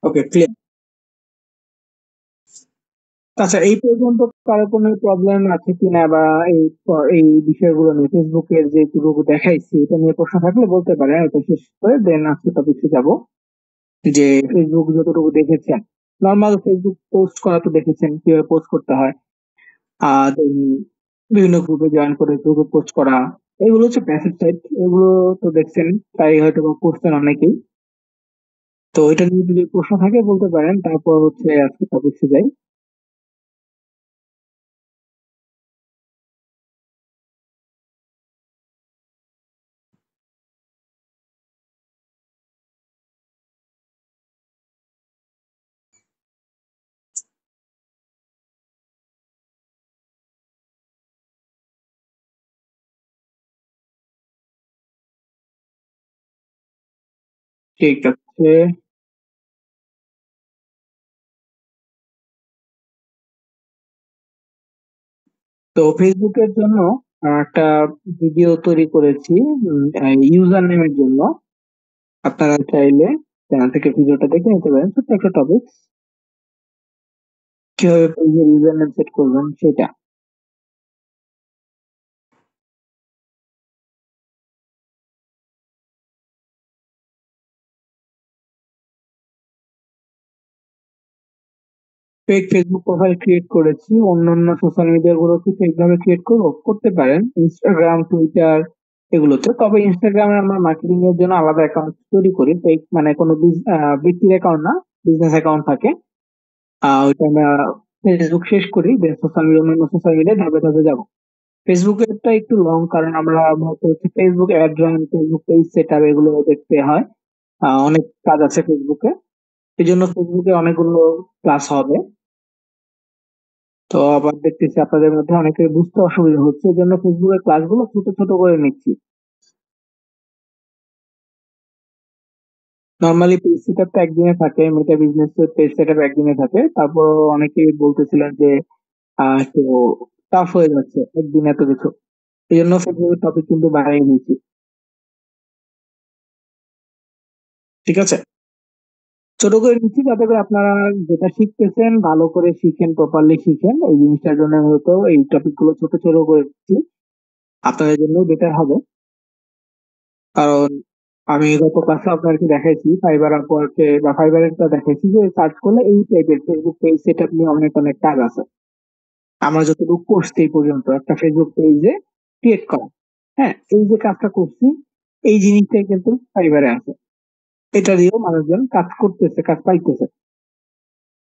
ওকে, clear. আচ্ছা, এই পর্যন্ত কারো কোনো প্রবলেম আছে কিনা, বা এই বিষয়গুলো নিয়ে ফেসবুকের যে টুকু দেখাইছি এটা নিয়ে প্রশ্ন থাকলে বলতে পারেন, এটা শেষ করে দেন আজকে টপিকে যাব। যে ফেসবুক যতটুকু দেখেছেন, নর্মাল ফেসবুক পোস্ট করা তো দেখেছেন কিভাবে পোস্ট করতে হয়। then বিভিন্ন গ্রুপে জয়েন করে গ্রুপে পোস্ট করা, এগুলো হচ্ছে প্যাসিভ সাইড। এগুলো তো দেখছেন, তাই হয়তো বা করছেন অনেকেই। তো এটা নিয়ে যদি প্রশ্ন থাকে বলতে পারেন, তারপর হচ্ছে আজকে টপিকে যাই। ঠিক আছে। তো ফেসবুকের জন্য একটা ভিডিও তৈরি করেছি ইউজার নেমের জন্য। আপনারা চাইলে চ্যানেল থেকে ভিডিওটা দেখে নিতে পারেন, ছোট্ট একটা টপিক, কিভাবে পেজের ইউজার নেম সেট করবেন সেটা। ফেক ফেসবুক প্রোফাইল ক্রিয়েট করেছি, অন্যান্য সোশ্যাল মিডিয়া গুলো কি ফেক ভাবে ক্রিয়েট করবো, করতে পারেন ইনস্টাগ্রাম, টুইটার এগুলোতে। তবে ইনস্টাগ্রামে আমরা মার্কেটিং এর জন্য আলাদা অ্যাকাউন্ট তৈরি করি, ফেক মানে কোনো ব্যক্তির অ্যাকাউন্ট না, বিজনেস অ্যাকাউন্ট থাকে। ওইটা আমরা ফেসবুক শেষ করি, দেন সোশ্যাল মিডিয়া, অন্যান্য সোশ্যাল মিডিয়ায় ধাপে ধাপে যাবো। ফেসবুকেরটা একটু লং, কারণ আমরা মূলত হচ্ছে Facebook ad run, Facebook page set up এগুলো দেখতে হয়। অনেক কাজ আছে ফেসবুকে, এই জন্য ফেসবুকে অনেকগুলো ক্লাস হবে। তো আবার দেখতেছি আপনাদের মধ্যে অনেকের বুঝতে অসুবিধা হচ্ছে, এই জন্য ফেসবুকের ক্লাসগুলো ছোট ছোট করে নিচ্ছি। নর্মালি পেজ সেট আপ একদিনে থাকে, মেটা বিজনেস পেজ সেট আপ একদিনে থাকে। তারপর অনেকেই বলতেছিলেন যে একটু টাফ হয়ে যাচ্ছে একদিন এত কিছু, এই জন্য ফেসবুকের টপিক কিন্তু বাড়িয়ে দিয়েছি। ঠিক আছে, ছোট করে নিচ্ছি যাতে করে আপনারা যেটা শিখতেছেন ভালো করে শিখেন, প্রপারলি শিখেন। এই জিনিসটার জন্য মূলত এই টপিক গুলো ছোট ছোট করে দিচ্ছি, আপনাদের জন্য বেটার হবে। কারণ আমি গত ক্লাসে আপনাকে দেখাইছি ফাইবার আপওয়ার্কে বা ফাইবারেরটা দেখাইছি যে সার্চ করলে এই টাইপের ফেসবুক পেজ সেট আপ নিয়ে অনেক অনেক কাজ আছে। আমরা যতটুকু করছি এই পর্যন্ত একটা ফেসবুক পেজে ক্রিয়েট করা, হ্যাঁ, এই যে কাজটা করছি, এই জিনিসটাই কিন্তু ফাইবারে আছে। এটা দিয়েও মানুষজন কাজ করতেছে, কাজ পাইতেছে।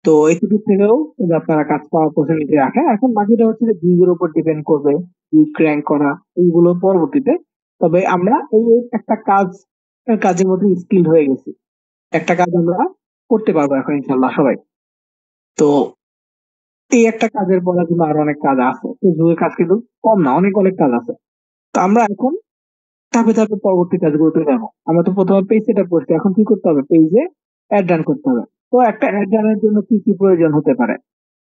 তো এটুকু থেকেও কিন্তু আপনারা কাজ পাওয়ার পসিবিলিটি রাখে। এখন বাকিটা হচ্ছে যে গিগের উপর ডিপেন্ড করবে, গিগ ক্র্যাঙ্ক করা এইগুলো পরবর্তীতে। তবে আমরা এই একটা কাজের মধ্যে স্কিল হয়ে গেছি, একটা কাজ আমরা করতে পারবো এখন ইনশাল্লাহ সবাই। তো এই একটা কাজের পরে কিন্তু আরো অনেক কাজ আছে, ফেসবুকের কাজ কিন্তু কম না, অনেক অনেক কাজ আছে। তো আমরা এখন ধাপে ধাপে পরবর্তী কাজগুলোতে যাবো। আমরা তো প্রথমে পেজ সেট আপ করছি, এখন কি করতে হবে, পেজে অ্যাড রান করতে হবে। তো একটা অ্যাড রানের জন্য কি কি প্রয়োজন হতে পারে,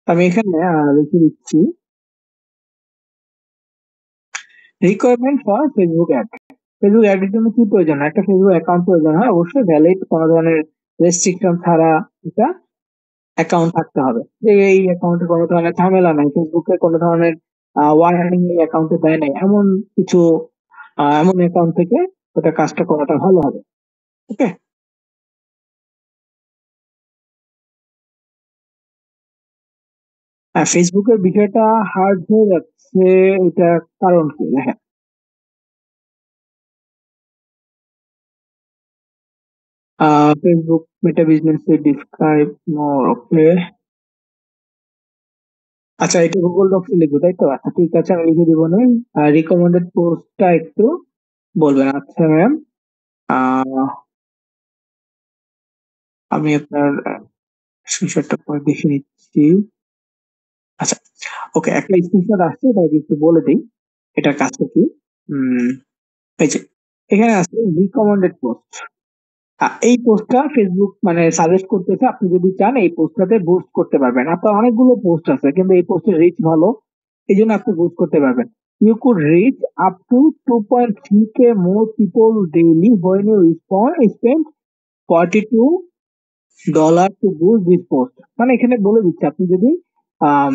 আমি এখানে লিখে দিচ্ছি requirement for Facebook ad. Facebook ad এর জন্য কি প্রয়োজন, একটা ফেসবুক অ্যাকাউন্ট প্রয়োজন হয়, অবশ্যই ভ্যালিড, কোনো ধরনের রেস্ট্রিকশন ছাড়া একটা অ্যাকাউন্ট থাকতে হবে, যে এই অ্যাকাউন্টে কোনো ধরনের ঝামেলা নাই, ফেসবুকে কোনো ধরনের ওয়ার্নিং এই অ্যাকাউন্টে দেয় নাই, এমন কিছু এমন অ্যাকাউন্ট থেকে ওটা কাজটা করাটা ভালো হবে। ওকে। ফেসবুকের বিষয়টা হার্ড হয়ে যাচ্ছে, এটা কারণ কি দেখেন। ফেসবুক মেটা বিজনেস ডিসক্রাইব মোর, ওকে। আচ্ছা, এটা গুগল ডক্সে লিখবো তাই তো? আচ্ছা ঠিক আছে, আমি লিখে দিব না। রিকমেন্ডেড পোস্টটা একটু বলবেন। আচ্ছা ম্যাম, আমি আপনার স্ক্রিনশটটা পরে দেখে নিচ্ছি। আচ্ছা, ওকে, একটা স্ক্রিনশট আসছে, এটা আগে একটু বলে দিই এটার কাজটা কি। উম, এই যে এখানে আছে রিকমেন্ডেড পোস্ট। এই পোস্টটা ফেসবুক মানে সাজেস্ট করতেছে, আপনি যদি চান এই পোস্টটাতে বুস্ট করতে পারবেন। আপনার অনেকগুলো পোস্ট আছে কিন্তু এই পোস্টের রিচ ভালো, এই জন্য আপনি বুস্ট করতে পারবেন। You could reach up to 2.3k more people daily when you spend $42 to boost this post. মানে এখানে বলে দিচ্ছে আপনি যদি আম,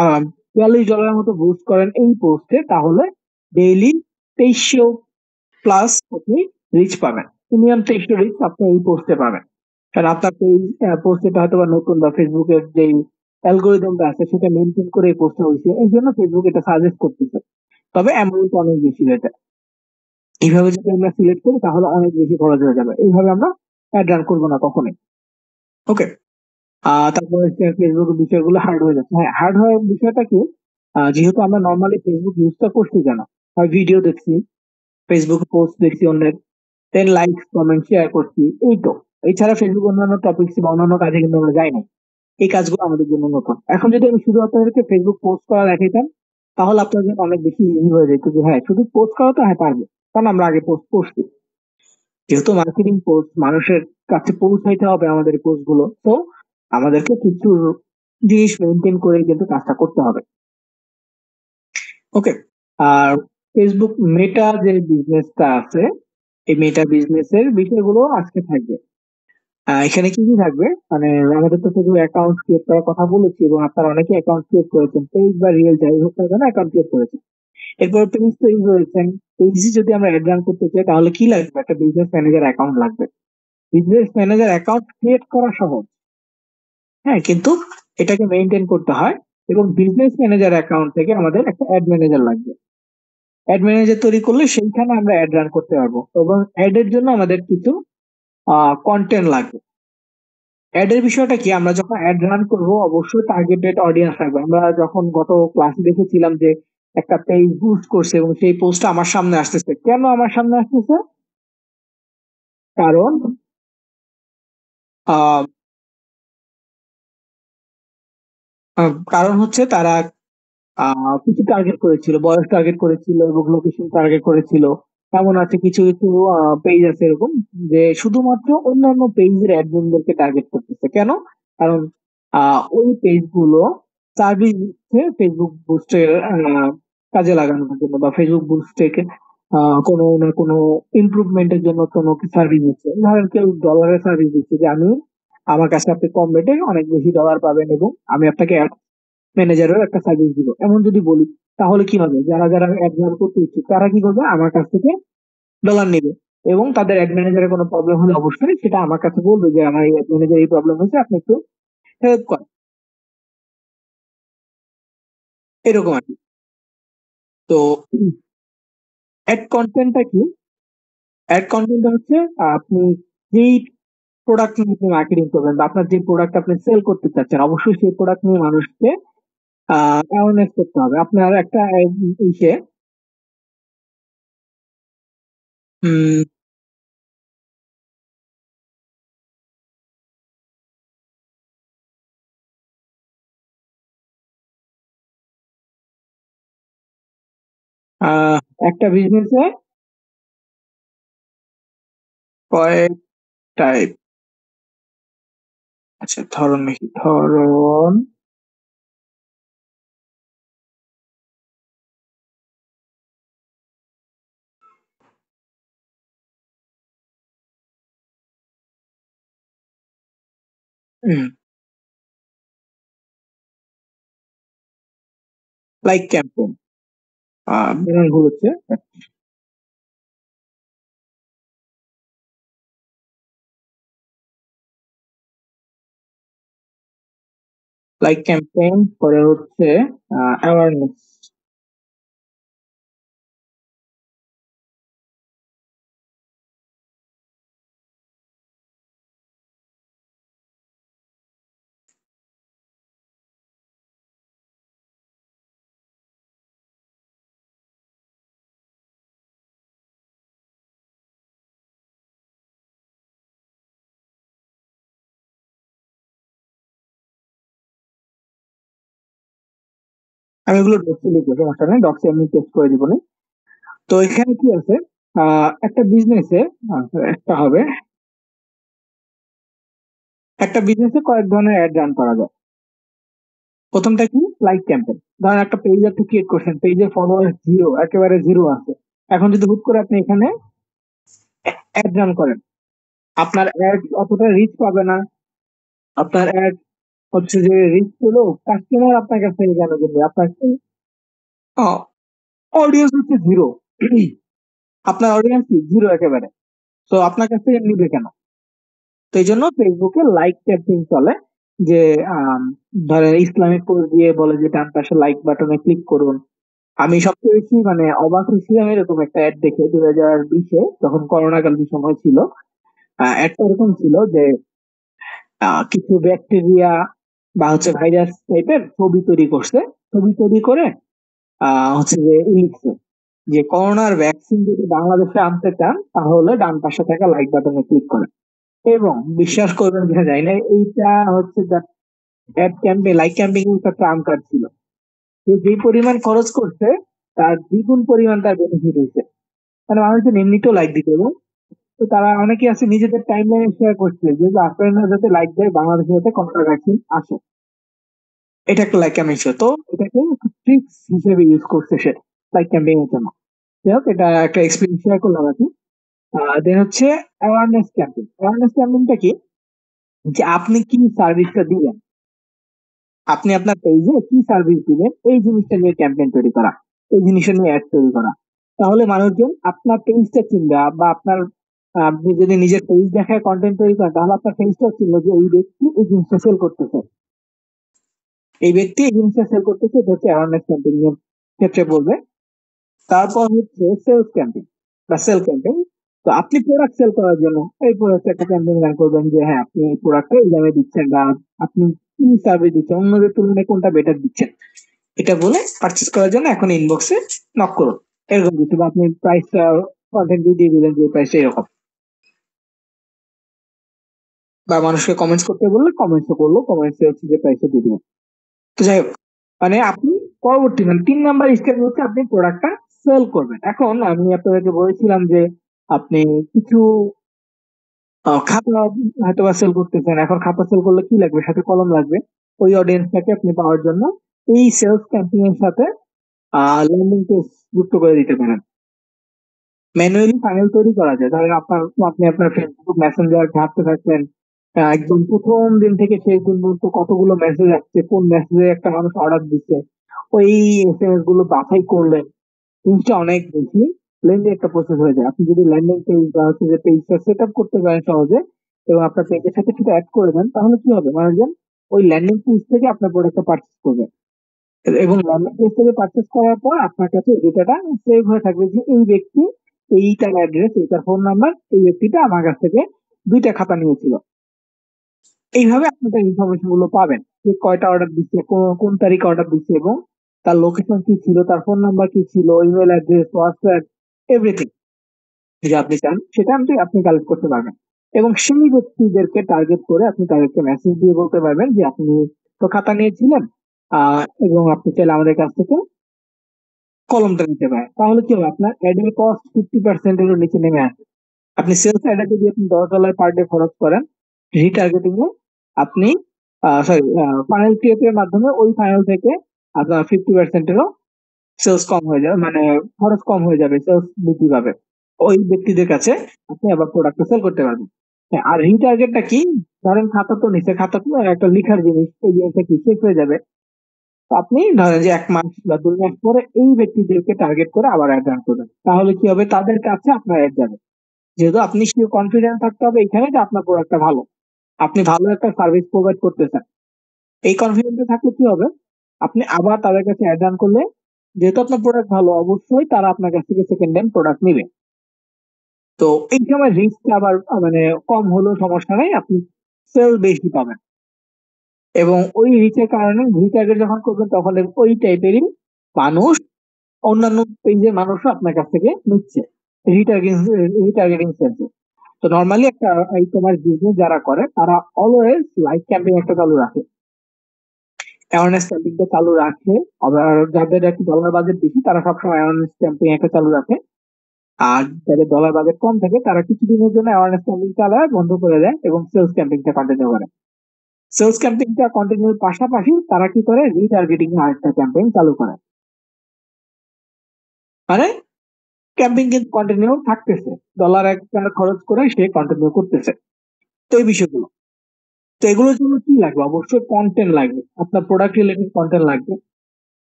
আম, $42 মতো বুস্ট করেন এই পোস্টে, তাহলে ডেইলি 2300 প্লাস আপনি রিচ পাবেন। প্রিমিয়াম 2300 রিচ আপনি এই পোস্টে পাবেন, কারণ আপনার পেজ পোস্টটা হয়তো বা নতুন, বা ফেসবুকের যে অ্যালগোরিদমটা আছে সেটা মেনটেন করে এই পোস্টটা হয়েছে, এই জন্য ফেসবুক এটা সাজেস্ট করতেছে। তবে অ্যামাউন্ট অনেক বেশি হয়ে যায়। এইভাবে যদি আমরা সিলেক্ট করি তাহলে অনেক বেশি খরচ হয়ে যাবে, এইভাবে আমরা অ্যাড রান করবো না কখনোই। ওকে। তারপরে ফেসবুকের বিষয়গুলো হার্ড হয়ে যাচ্ছে। হ্যাঁ, হার্ড হওয়ার বিষয়টা কি, যেহেতু আমরা নর্মালি ফেসবুক ইউজটা করছি কেন, হয় ভিডিও দেখছি, ফেসবুক পোস্ট দেখছি অন্যের, দেন লাইক কমেন্ট শেয়ার করছি, এই তো। এছাড়া ফেসবুক অন্যান্য টপিকস বা অন্যান্য কাজে কিন্তু আমরা যাই না। এই কাজগুলো আমাদের জন্য নতুন। এখন যদি আমি শুধু আপনাদেরকে ফেসবুক পোস্ট করা দেখাইতাম, তাহলে আপনার জন্য অনেক বেশি ইজি হয়ে যেত যে হ্যাঁ শুধু পোস্ট করা তো হ্যাঁ পারবো, কারণ আমরা আগে পোস্ট করছি। যেহেতু মার্কেটিং পোস্ট মানুষের কাছে পৌঁছাইতে হবে আমাদের পোস্ট গুলো, তো আমাদেরকে কিছু জিনিস মেনটেন করে কিন্তু কাজটা করতে হবে। ওকে। আর ফেসবুক মেটা যে বিজনেসটা আছে, এই মেটা বিজনেসের বিষয়গুলো আজকে থাকবে। এখানে কি কি থাকবে, মানে আমাদের তো শুধু অ্যাকাউন্ট ক্রিয়েট করার কথা বলেছি, এবং আপনারা অনেকে অ্যাকাউন্ট ক্রিয়েট করেছেন, পেজ বা রিয়েল যাই হোক না কেন অ্যাকাউন্ট ক্রিয়েট করেছেন। এরপর পেজ তৈরি করেছেন, পেজে যদি আমরা অ্যাড রান করতে চাই তাহলে কি লাগবে, একটা বিজনেস ম্যানেজার অ্যাকাউন্ট লাগবে। বিজনেস ম্যানেজার অ্যাকাউন্ট ক্রিয়েট করা সহজ, হ্যাঁ, কিন্তু এটাকে মেনটেন করতে হয়। এবং বিজনেস ম্যানেজার অ্যাকাউন্ট থেকে আমাদের একটা অ্যাড ম্যানেজার লাগবে। অ্যাড ম্যানেজার তৈরি করলে সেইখানে আমরা অ্যাড রান করতে পারবো, এবং অ্যাড এর জন্য আমাদের কিছু কন্টেন্ট লাগবে। অ্যাড এর বিষয়টা কি, আমরা যখন অ্যাড রান করব অবশ্যই টার্গেটেড অডিয়েন্স রাখবো। আমরা যখন গত ক্লাসে দেখেছিলাম যে একটা পেজ বুস্ট করছে এবং সেই পোস্টটা আমার সামনে আসতেছে, কেন আমার সামনে আসতেছে, কারণ আহ, কারণ হচ্ছে তারা কিছু টার্গেট করেছিল, বয়স টার্গেট করেছিল এবং লোকেশন টার্গেট করেছিল। এমন আছে কিছু কিছু পেজ আছে এরকম, যে শুধুমাত্র অন্যান্য পেজের অ্যাডমিনদেরকে টার্গেট করতেছে। কেন? কারণ ওই পেজ গুলো সার্ভিস দিচ্ছে ফেসবুক বুস্টের কাজে লাগানোর জন্য, বা ফেসবুক বুস্টে কোনো না কোনো ইমপ্রুভমেন্টের জন্য কোনো সার্ভিস দিচ্ছে। ধরেন কেউ ডলারের সার্ভিস দিচ্ছে, যে আমি আমার কাছে আপনি কম রেটে অনেক বেশি ডলার পাবেন এবং আমি আপনাকে ম্যানেজারের একটা সার্ভিস দিব, এমন যদি বলি, তাহলে কি হবে, যারা যারা অ্যাড রান করতে ইচ্ছুক তারা কি করবে, আমার কাছ থেকে ডলার নেবে। এবং তাদের অ্যাড ম্যানেজারের কোনো প্রবলেম হলে অবশ্যই সেটা আমার কাছে বলবে যে আমার অ্যাড ম্যানেজার এই প্রবলেম হয়েছে, আপনি একটু হেল্প করেন, এরকম আর কি। তো অ্যাড কন্টেন্টটা কি, অ্যাড কন্টেন্টটা হচ্ছে আপনি যেই প্রোডাক্ট নিয়ে আপনি মার্কেটিং করবেন, বা আপনার যে প্রোডাক্ট আপনি সেল করতে চাচ্ছেন, অবশ্যই সেই প্রোডাক্ট নিয়ে মানুষকে অ্যাওয়ারনেস করতে হবে। আপনার একটা ইসে উম, আহ, একটা বিজনেসে কয়েক টাইপ, আচ্ছা ধরন নাকি ধরন, লাইক ক্যাম্পেইন, বানান ভুল হচ্ছে, লাইক ক্যাম্পেইন, পরে হচ্ছে অ্যাওয়ারনেস। আমি এগুলো ডক্সে লিখবো, সমস্যা নেই, ডক্সে আমি টেস্ট করে দিব না। তো এখানে কি আছে, একটা বিজনেসে একটা হবে, একটা বিজনেসে কয়েক ধরনের অ্যাড রান করা যায়। প্রথমটা কি, লাইক ক্যাম্পেইন। ধরেন একটা পেজ আপনি ক্রিয়েট করছেন, পেজের ফলোয়ার জিরো, একেবারে জিরো আছে। এখন যদি হুট করে আপনি এখানে অ্যাড রান করেন, আপনার অ্যাড অতটা রিচ পাবে না। আপনার অ্যাড হচ্ছে যে রিচ পেলো, কাস্টমার আপনার কাছ থেকে কেন কিনবে? আপনার অডিয়েন্স হচ্ছে জিরো। আপনার অডিয়েন্স কি জিরো একেবারে, তো আপনার কাছ থেকে নিবে কেন? তো এই জন্য ফেসবুকে লাইক ক্যাম্পেইন চলে, যে আম, ধরেন ইসলামিক পোস্ট দিয়ে বলে যে ডান পাশে লাইক বাটনে ক্লিক করুন। আমি সবচেয়ে বেশি মানে অবাক হয়েছিলাম এরকম একটা অ্যাড দেখে 2020-এ, যখন করোনাকালীন সময় ছিল। অ্যাডটা এরকম ছিল যে কিছু ব্যাকটেরিয়া বা হচ্ছে ভাইরাস টাইপের ছবি তৈরি করছে। ছবি তৈরি করে হচ্ছে যে লিখছে যে করোনার ভ্যাকসিন যদি বাংলাদেশে আনতে চান তাহলে ডান পাশে থাকা লাইক বাটনে ক্লিক করেন। এবং বিশ্বাস করবেন কিনা জানি না, এইটা হচ্ছে অ্যাড ক্যাম্পে লাইক ক্যাম্পেইন একটা ট্রাম্প কার্ড ছিল। সে যে পরিমাণ খরচ করছে তার দ্বিগুণ পরিমাণ তার বেনিফিট হয়েছে। মানে মানুষজন এমনিতেও লাইক দিতে, এবং তো তারা অনেকে আছে নিজেদের টাইম লাইনে শেয়ার করছে যে আপনারা যাতে লাইক দেয়, বাংলাদেশে যাতে করোনা ভ্যাকসিন আসে। এটা একটা লাইক ক্যাম্পেইন ছিল, তো এটাকে ট্রিক্স হিসেবে ইউজ করছে সে লাইক ক্যাম্পেইন এর জন্য। যাই হোক, এটা একটা এক্সপিরিয়েন্স শেয়ার করলাম আর কি। দেন হচ্ছে অ্যাওয়ারনেস ক্যাম্পেইন। অ্যাওয়ারনেস ক্যাম্পেইনটা কি, যে আপনি কি সার্ভিসটা দিবেন, আপনি আপনার পেজে কি সার্ভিস দিবেন, এই জিনিসটা নিয়ে ক্যাম্পেইন তৈরি করা, এই জিনিসটা নিয়ে অ্যাড তৈরি করা। তাহলে মানুষজন আপনার পেজটা চিনবে, বা আপনার আপনি যদি নিজের পেজ দেখায় কন্টেন্ট তৈরি করেন, তাহলে আপনার পেজটা চিনবে যে এই ব্যক্তি এই জিনিসটা সেল করতেছে, এই ব্যক্তি এই জিনিসটা সেল করতেছে। এটা হচ্ছে অ্যাওয়ারনেস ক্যাম্পেইন এর ক্ষেত্রে বলবে। তারপর হচ্ছে সেলস ক্যাম্পেইন বা সেল ক্যাম্পেইন। তো আপনি প্রোডাক্ট সেল করার জন্য এই প্রোডাক্ট একটা ক্যাম্পেইন রান করবেন, যে হ্যাঁ আপনি এই প্রোডাক্টটা এই দামে দিচ্ছেন, বা আপনি কি সার্ভিস দিচ্ছেন, অন্যদের তুলনায় কোনটা বেটার দিচ্ছেন, এটা বলে পারচেজ করার জন্য এখন ইনবক্সে নক করুন, এরকম কিছু। বা আপনি প্রাইসটা কন্টেন্ট দিয়ে দিলেন যে প্রাইসটা এরকম, বা মানুষকে কমেন্টস করতে বললে কমেন্টস করলো, কমেন্টস হচ্ছে যে প্রাইসটা দিয়ে দিবেন। তো যাই হোক, মানে আপনি পরবর্তী মানে 3 নাম্বার স্টেপ হচ্ছে আপনি প্রোডাক্টটা সেল করবেন। এখন আমি আপনাদেরকে বলেছিলাম যে আপনি কিছু খাতা হয়তো বা সেল করতেছেন। এখন খাতা সেল করলে কি লাগবে, সাথে কলম লাগবে। ওই অডিয়েন্সটাকে আপনি পাওয়ার জন্য এই সেলস ক্যাম্পেইন এর সাথে ল্যান্ডিং পেজ যুক্ত করে দিতে পারেন। ম্যানুয়ালি ফাইনাল তৈরি করা যায়। ধরেন আপনি আপনার ফেসবুক মেসেঞ্জার ঘাঁটতে থাকবেন, একদম প্রথম দিন থেকে শেষ দিন পর্যন্ত কতগুলো মেসেজ আসছে, কোন মেসেজে একটা মানুষ অর্ডার দিচ্ছে, ওই এসএমএস গুলো বাছাই করলেন। জিনিসটা অনেক বেশি লেন্দি একটা প্রসেস হয়ে যায়। আপনি যদি ল্যান্ডিং পেজ বা হচ্ছে যে পেজটা সেট আপ করতে পারেন সহজে, এবং আপনার পেজের সাথে সেটা অ্যাড করে দেন, তাহলে কি হবে, মানুষজন ওই ল্যান্ডিং পেজ থেকে আপনার প্রোডাক্টটা পারচেস করবে। এবং ল্যান্ডিং পেজ থেকে পারচেস করার পর আপনার কাছে ডেটাটা সেভ হয়ে থাকবে, যে এই ব্যক্তি, এইটার অ্যাড্রেস, এইটার ফোন নাম্বার, এই ব্যক্তিটা আমার কাছ থেকে 2টা খাতা নিয়েছিল। এইভাবে আপনি তার ইনফরমেশন গুলো পাবেন, যে কয়টা অর্ডার দিচ্ছে, কোন তারিখে অর্ডার দিচ্ছে, এবং তার লোকেশন কি ছিল, তার ফোন নাম্বার কি ছিল, ইমেল অ্যাড্রেস, হোয়াটসঅ্যাপ, এভরিথিং যে আপনি চান সেটা আপনি কালেক্ট করতে পারবেন। এবং সেই ব্যক্তিদেরকে টার্গেট করে আপনি তাদেরকে মেসেজ দিয়ে বলতে পারবেন যে আপনি তো খাতা নিয়েছিলেন, এবং আপনি চাইলে আমাদের কাছ থেকে কলমটা নিতে পারেন। তাহলে কি হবে, আপনার অ্যাড এর কস্ট 50% এর নিচে নেমে আসে। আপনি সেলস অ্যাডে যদি আপনি $10 পার ডে খরচ করেন, রিটার্গেটিং এ আপনি সরি ফানেল ক্রিয়েটের মাধ্যমে ওই ফানেল থেকে আপনার 50% এরও সেলস কম হয়ে যাবে, মানে খরচ কম হয়ে যাবে, সেলস বৃদ্ধি পাবে। ওই ব্যক্তিদের কাছে আপনি আবার প্রোডাক্ট সেল করতে পারবেন। হ্যাঁ, আর রিটার্গেটটা কি, ধরেন খাতা তো নিচে, খাতা তো একটা লিখার জিনিস, এই জিনিসটা কি শেষ হয়ে যাবে। তো আপনি ধরেন যে 1 মাস বা 2 মাস পরে এই ব্যক্তিদেরকে টার্গেট করে আবার অ্যাড রান করবেন, তাহলে কি হবে, তাদের কাছে আপনার অ্যাড যাবে। যেহেতু আপনি কনফিডেন্স থাকতে হবে এখানে যে আপনার প্রোডাক্টটা ভালো, আপনি ভালো একটা সার্ভিস প্রোভাইড করতেছেন। এই কনফিডেন্সে থাকলে কি হবে, আপনি আবার তাদের কাছে অ্যাড রান করলে, যেহেতু আপনার প্রোডাক্ট ভালো, অবশ্যই তারা আপনার কাছ থেকে সেকেন্ড হ্যান্ড প্রোডাক্ট নিবে। তো এই সময় রিস্ক আবার মানে কম হলেও সমস্যা নাই, আপনি সেল বেশি পাবেন। এবং ওই রিচের কারণে রিটার্গেট যখন করবেন তখন ওই টাইপেরই মানুষ, অন্যান্য পেজের মানুষও আপনার কাছ থেকে নিচ্ছে রিটার্গেটিং রিটার্গেটিং সেলস। তো নর্মালি একটা ই কমার্স বিজনেস যারা করে তারা অলওয়েজ লাইক ক্যাম্পেইন একটা চালু রাখে, অ্যাওয়ারনেস ক্যাম্পেইনটা চালু রাখে। আবার যাদের একটু ডলার বাজেট বেশি তারা সবসময় অ্যাওয়ারনেস ক্যাম্পেইন একটা চালু রাখে। আর যাদের ডলার বাজেট কম থাকে তারা কিছুদিনের জন্য অ্যাওয়ারনেস ক্যাম্পেইন চালায়, বন্ধ করে দেয়, এবং সেলস ক্যাম্পেইনটা কন্টিনিউ করে। সেলস ক্যাম্পেইনটা কন্টিনিউর পাশাপাশি তারা কি করে, রিটার্গেটিং এর আরেকটা ক্যাম্পেইন চালু করে। মানে ক্যাম্পেইন কিন্তু কন্টিনিউ থাকতেছে, ডলার একটা খরচ করে সে কন্টিনিউ করতেছে। তো এই বিষয়গুলো, তো এগুলোর জন্য কি লাগবে, অবশ্যই কন্টেন্ট লাগবে, আপনার প্রোডাক্ট রিলেটেড কন্টেন্ট লাগবে,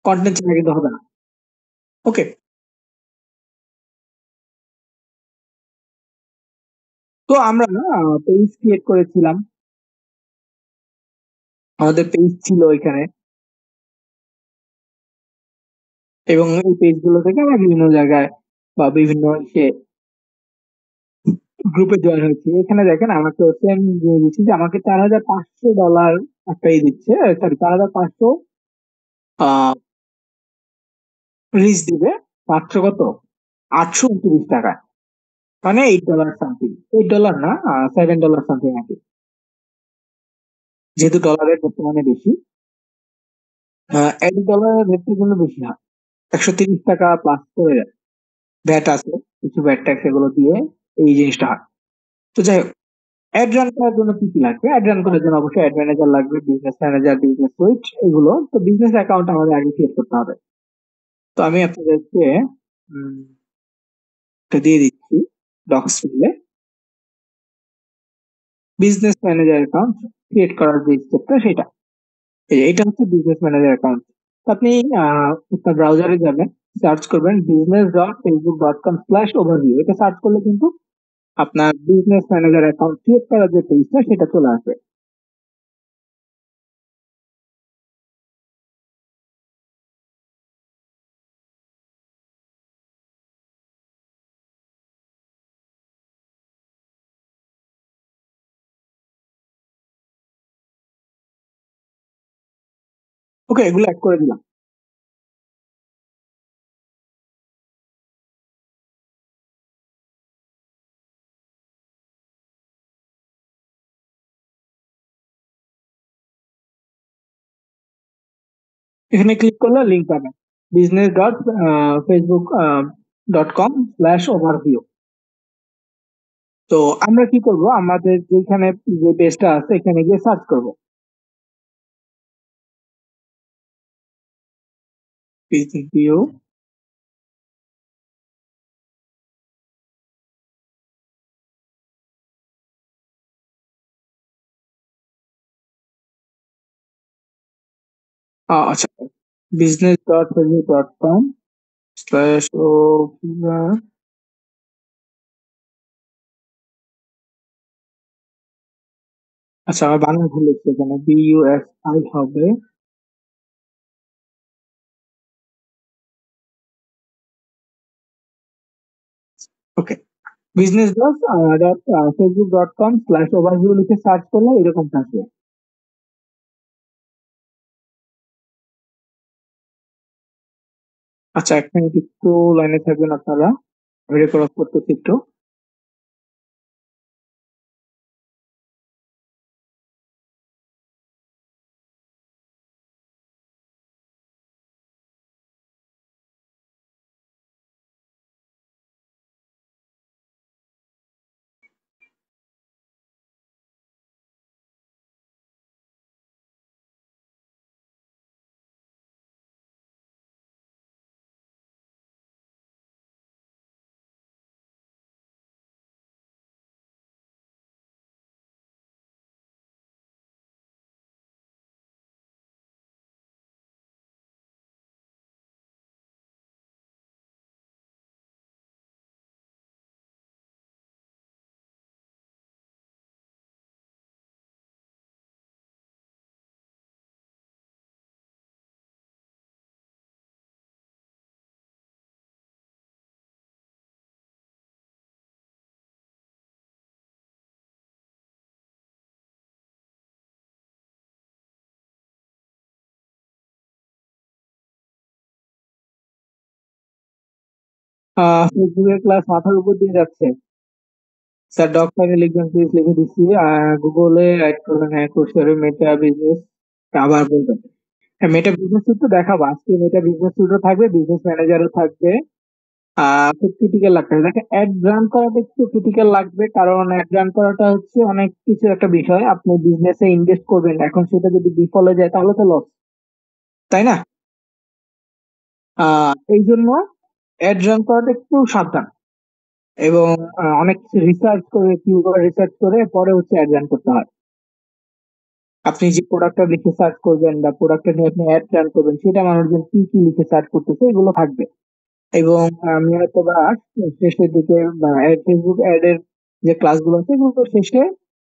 কন্টেন্ট ছাড়া কিন্তু হবে না। ওকে, তো আমরা পেজ ক্রিয়েট করেছিলাম, আমাদের পেজ ছিল এখানে, এবং এই পেজ গুলো থেকে আমরা বিভিন্ন জায়গায় বা বিভিন্ন গ্রুপে জয়েন হয়েছি। এখানে দেখেন আমাকে সেম দিয়ে দিচ্ছি যে আমাকে $4,500 একটা দিচ্ছে, সরি, 4,500 রিচ দিবে মাত্র কত, $829, মানে $8 সামথিং, $8 না, $7 সামথিং আর কি, যেহেতু ডলারের বর্তমানে বেশি। $8 রেটটা কিন্তু বেশি না, $130 প্লাস করে যায়, ভ্যাট আছে, কিছু ভ্যাট ট্যাক্স এগুলো দিয়ে এই জিনিসটা হয়। তো যাই হোক, অ্যাড রান করার জন্য কি কি লাগবে, অ্যাড রান করার জন্য অবশ্যই অ্যাড ম্যানেজার লাগবে, বিজনেস ম্যানেজার, বিজনেস সুইট, এগুলো। তো বিজনেস অ্যাকাউন্ট আমাদের আগে ক্রিয়েট করতে হবে। তো আমি আপনাদেরকে উম, এটা দিয়ে দিচ্ছি ডক্স ফাইলে, বিজনেস ম্যানেজার অ্যাকাউন্ট ক্রিয়েট করার যে স্টেপটা সেটা, এটা হচ্ছে বিজনেস ম্যানেজার অ্যাকাউন্ট। আপনি আপনার ব্রাউজারে যাবেন, সার্চ করবেন business.facebook.com/overview, এটা সার্চ করলে কিন্তু আপনার বিজনেস ম্যানেজার অ্যাকাউন্ট ক্রিয়েট করার যে পেজটা সেটা চলে আসবে। ওকে, এগুলো অ্যাড করে দিলাম। এখানে ক্লিক করলে লিঙ্ক পাবেন, business.facebook.com/overview। তো আমরা কি করব, আমাদের যেখানে যে পেজটা আছে এখানে গিয়ে সার্চ করব ভিউ। আচ্ছা, business.facebook.com/, আচ্ছা আমার বাংলা ভুল হচ্ছে, এখানে BUSI হবে। ওকে, business.facebook.com/overview লিখে সার্চ করলে এরকম থাকবে। আচ্ছা, এক মিনিট একটু লাইনে থাকবেন আপনারা, আমি রেকর্ড করতেছি একটু। ফেসবুকের ক্লাস মাথার উপর দিয়ে যাচ্ছে, স্যার ডক ফাইলে লিখবেন প্লিজ, লিখে দিচ্ছি। গুগলে রাইট করবেন, হ্যাঁ কোর্সের মেটা বিজনেস, আবার বলবেন। হ্যাঁ, মেটা বিজনেস সুট তো দেখাবো আজকে, মেটা বিজনেস সুটও থাকবে, বিজনেস ম্যানেজারও থাকবে, খুব ক্রিটিক্যাল লাগবে। দেখেন অ্যাড রান করাটা একটু ক্রিটিক্যাল লাগবে, কারণ অ্যাড রান করাটা হচ্ছে অনেক কিছু একটা বিষয়। আপনি বিজনেসে ইনভেস্ট করবেন, এখন সেটা যদি বিফলে যায় তাহলে তো লস, তাই না? এই জন্য অ্যাড রান করাটা একটু সাবধান, এবং অনেক কিছু রিসার্চ করে, কিউবার রিসার্চ করে পরে হচ্ছে অ্যাড রান করতে হয়। আপনি যে প্রোডাক্টটা লিখে সার্চ করবেন বা প্রোডাক্টটা নিয়ে আপনি অ্যাড রান করবেন, সেটা মানুষজন কি কি লিখে সার্চ করতেছে এগুলো থাকবে। এবং আমি হয়তো বা শেষের দিকে বা ফেসবুক অ্যাড এর যে ক্লাসগুলো আছে এগুলো তো শেষে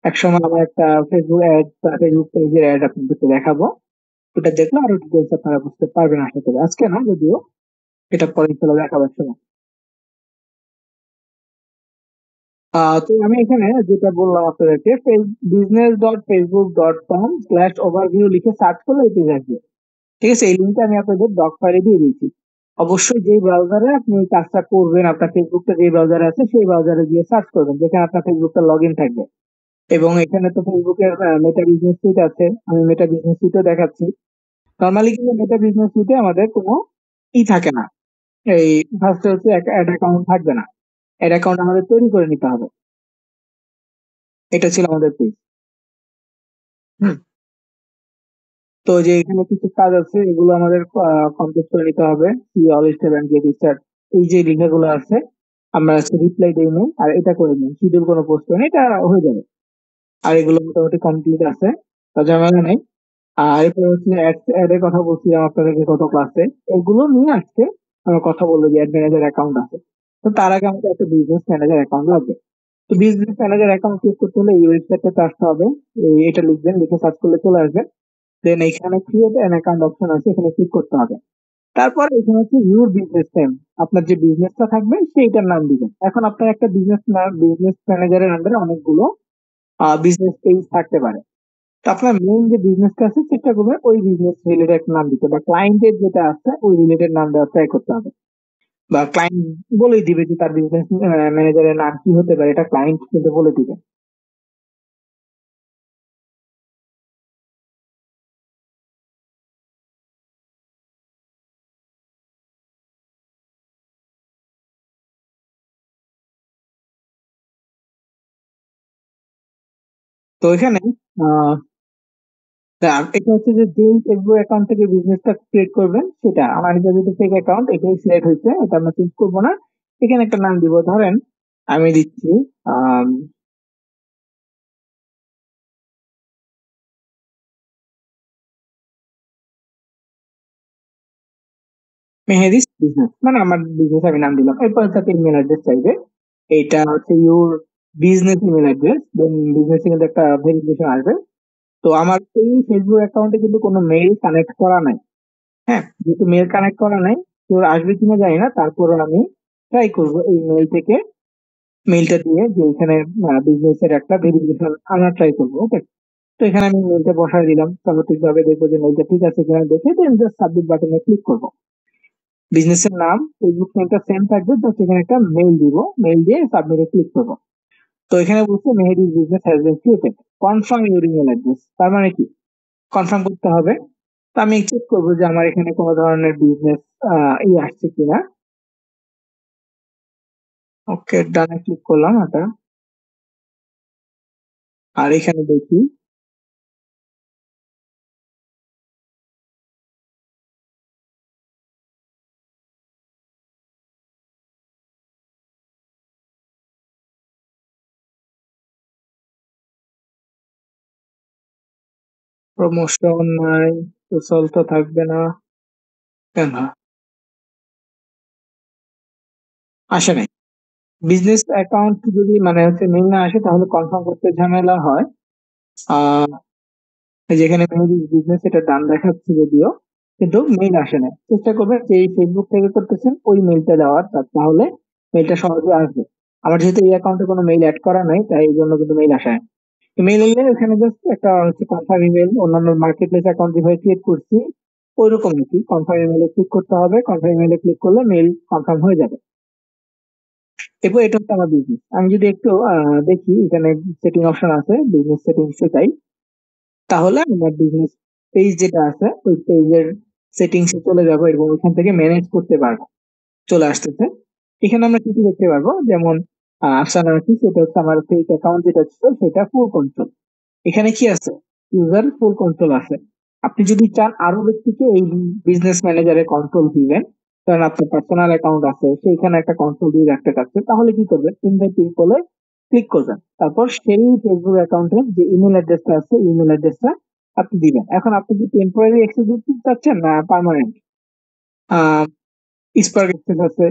একসময় আমার একটা ফেসবুক অ্যাড বা ফেসবুক পেজের অ্যাড আপনাদেরকে দেখাবো। ওটা দেখলে আরো ডিটেলস আপনারা বুঝতে পারবেন আশা করি। আজকে না যদিও, এটা পরে ইনশাল্লাহ দেখাবার সময়। তো আমি এখানে যেটা বললাম আপনাদেরকে, business.facebook.com/overview লিখে সার্চ করলে এই পেজ আসবে। ঠিক আছে, এই লিঙ্কটা আমি আপনাদের ডক ফাইলে দিয়ে দিয়েছি। অবশ্যই যেই ব্রাউজারে আপনি এই কাজটা করবেন, আপনার ফেসবুকটা যে ব্রাউজারে আছে সেই ব্রাউজারে গিয়ে সার্চ করবেন, যেখানে আপনার ফেসবুকটা লগ ইন থাকবে। এবং এখানে তো ফেসবুকের মেটা বিজনেস সুইট আছে, আমি মেটা বিজনেস সুইটও দেখাচ্ছি। নর্মালি কিন্তু মেটা বিজনেস সুইটে আমাদের কোনো থাকে না। এই ফার্স্টে হচ্ছে অ্যাড অ্যাকাউন্ট থাকবে না, অ্যাড অ্যাকাউন্ট আমাদের তৈরি করে নিতে হবে। এটা ছিল আমাদের পেজ। হুম। তো যে এখানে কিছু কাজ আছে এগুলো আমাদের কমপ্লিট করে নিতে হবে। See all step and get start, এই যে লেখাগুলো আছে আমরা রিপ্লাই দেই নাই, আর এটা করে নিই, শিডিউল কোনো পোস্ট করে এটা হয়ে যাবে। আর এগুলো মোটামুটি কমপ্লিট আছে, তো ঝামেলা নেই। আর এরপর হচ্ছে অ্যাড এর কথা বলছিলাম আপনাদেরকে গত ক্লাসে, এগুলো নিয়ে আজকে আমরা কথা বলবো যে অ্যাড ম্যানেজার অ্যাকাউন্ট আছে। তো তার আগে আমাদের একটা বিজনেস ম্যানেজার অ্যাকাউন্ট লাগবে। তো বিজনেস ম্যানেজার অ্যাকাউন্ট ক্রিয়েট করতে হলে এই ওয়েবসাইটটাতে আসতে হবে। এটা লিখবেন, লিখে সার্চ করলে চলে আসবে। দেন এখানে ক্রিয়েট অ্যান অ্যাকাউন্ট অপশন আছে, এখানে ক্লিক করতে হবে। তারপর এখানে হচ্ছে ইউর বিজনেস নেম, আপনার যে বিজনেসটা থাকবে সেইটার নাম দিবেন। এখন আপনার একটা বিজনেস ম্যানেজারের আন্ডারে অনেকগুলো বিজনেস পেজ থাকতে পারে। তো আপনার মেইন যে বিজনেসটা আছে চেষ্টা করবেন ওই বিজনেস রিলেটেড একটা নাম দিতে, বা ক্লায়েন্টের যেটা আছে ওই রিলেটেড নাম দেওয়ার ট্রাই করতে হবে। বা ক্লায়েন্ট বলেই দিবে যে তার বিজনেস ম্যানেজারের নাম কি হতে পারে, এটা ক্লায়েন্ট কিন্তু বলে দিবে। তো এখানে আহ এটা হচ্ছে যে যেই ফেসবুক অ্যাকাউন্ট থেকে বিজনেসটা ক্রিয়েট করবেন সেটা, আমার এটা যেহেতু ফেক অ্যাকাউন্ট এটাই সিলেক্ট হয়েছে, এটা আমরা চেঞ্জ করবো না। এখানে একটা নাম দিব, ধরেন আমি দিচ্ছি আহ মেহেদিস বিজনেস, মানে আমার বিজনেস আমি নাম দিলাম। এরপর হচ্ছে ইমেল অ্যাড্রেস চাইবে, এটা হচ্ছে your business email address, then business কিন্তু একটা ভেরিফিকেশন আসবে। তো আমার এই ফেসবুক অ্যাকাউন্টে কিন্তু কোনো মেইল কানেক্ট করা নাই। হ্যাঁ, যেহেতু মেইল কানেক্ট করা নাই, কেউ আসবে কিনা জানি না, তারপরে আমি ট্রাই করবো এই মেইল থেকে, মেইলটা দিয়ে যে এখানে বিজনেস এর একটা ভেরিফিকেশন আনার ট্রাই করবো। ওকে, তো এখানে আমি মেইলটা বসায় দিলাম, স্বাভাবিক ভাবে দেখবো যে মেইলটা ঠিক আছে কিনা, দেখে দেন জাস্ট সাবমিট বাটনে ক্লিক করবো। বিজনেসের নাম, ফেসবুক নেমটা সেম থাকবে, জাস্ট এখানে একটা মেইল দিব, মেইল দিয়ে সাবমিটে ক্লিক করবো। তো এখানে বলছে Mehedi's business has been created, confirm your email address, তার মানে কি কনফার্ম করতে হবে। তো আমি চেক করবো যে আমার এখানে কোনো ধরনের বিজনেস আসছে কিনা। ওকে, ডানে ক্লিক করলাম এটা। আর এখানে দেখি প্রমোশন নাই, কুশল তো থাকবে না কেন, আসে নাই। বিজনেস অ্যাকাউন্ট যদি মানে হচ্ছে মেইল না আসে তাহলে কনফার্ম করতে ঝামেলা হয়। আহ এই যেখানে মেহেদিস বিজনেস এটা ডান দেখাচ্ছে যদিও, কিন্তু মেইল আসে না। চেষ্টা করবেন যে এই ফেসবুক থেকে করতেছেন ওই মেইলটা দেওয়ার, তাহলে মেইলটা সহজে আসবে। আমার যেহেতু এই অ্যাকাউন্টে কোনো মেইল অ্যাড করা নাই, তাই এই জন্য কিন্তু মেইল আসে না। ইমেল এলে এখানে জাস্ট একটা হচ্ছে কনফার্ম ইমেল, অন্যান্য মার্কেট প্লেস অ্যাকাউন্ট যেভাবে ক্রিয়েট করছি ওই রকম আর কি। কনফার্ম ইমেলে ক্লিক করতে হবে, কনফার্ম ইমেলে ক্লিক করলে মেইল কনফার্ম হয়ে যাবে। এরপর এটা হচ্ছে আমার বিজনেস। আমি যদি একটু দেখি এখানে সেটিং অপশন আছে, বিজনেস সেটিং সেটাই, তাহলে আমার বিজনেস পেজ যেটা আছে ওই পেজের সেটিংসে চলে যাবো এবং ওইখান থেকে ম্যানেজ করতে পারবো। চলে আসতেছে। এখানে আমরা কি কি দেখতে পারবো, যেমন আফসানা আকিস, এটা হচ্ছে আমার ফেক অ্যাকাউন্ট যেটা ছিল সেটা ফুল কন্ট্রোল। এখানে কি আছে, ইউজার ফুল কন্ট্রোল আছে। আপনি যদি চান আরো ব্যক্তিকে এই বিজনেস ম্যানেজারে কন্ট্রোল দিবেন, কারণ আপনার পার্সোনাল অ্যাকাউন্ট আছে সেইখানে একটা কন্ট্রোল দিয়ে রাখতে চাচ্ছেন, তাহলে কি করবেন, ইনভাইট পিপলে ক্লিক করবেন, তারপর সেই ফেসবুক অ্যাকাউন্টের যে ইমেল অ্যাড্রেসটা আছে ইমেল অ্যাড্রেসটা আপনি দিবেন। এখন আপনি কি টেম্পোরারি অ্যাক্সেস দিতে চাচ্ছেন না পার্মানেন্ট স্পার্ক অ্যাক্সেস আছে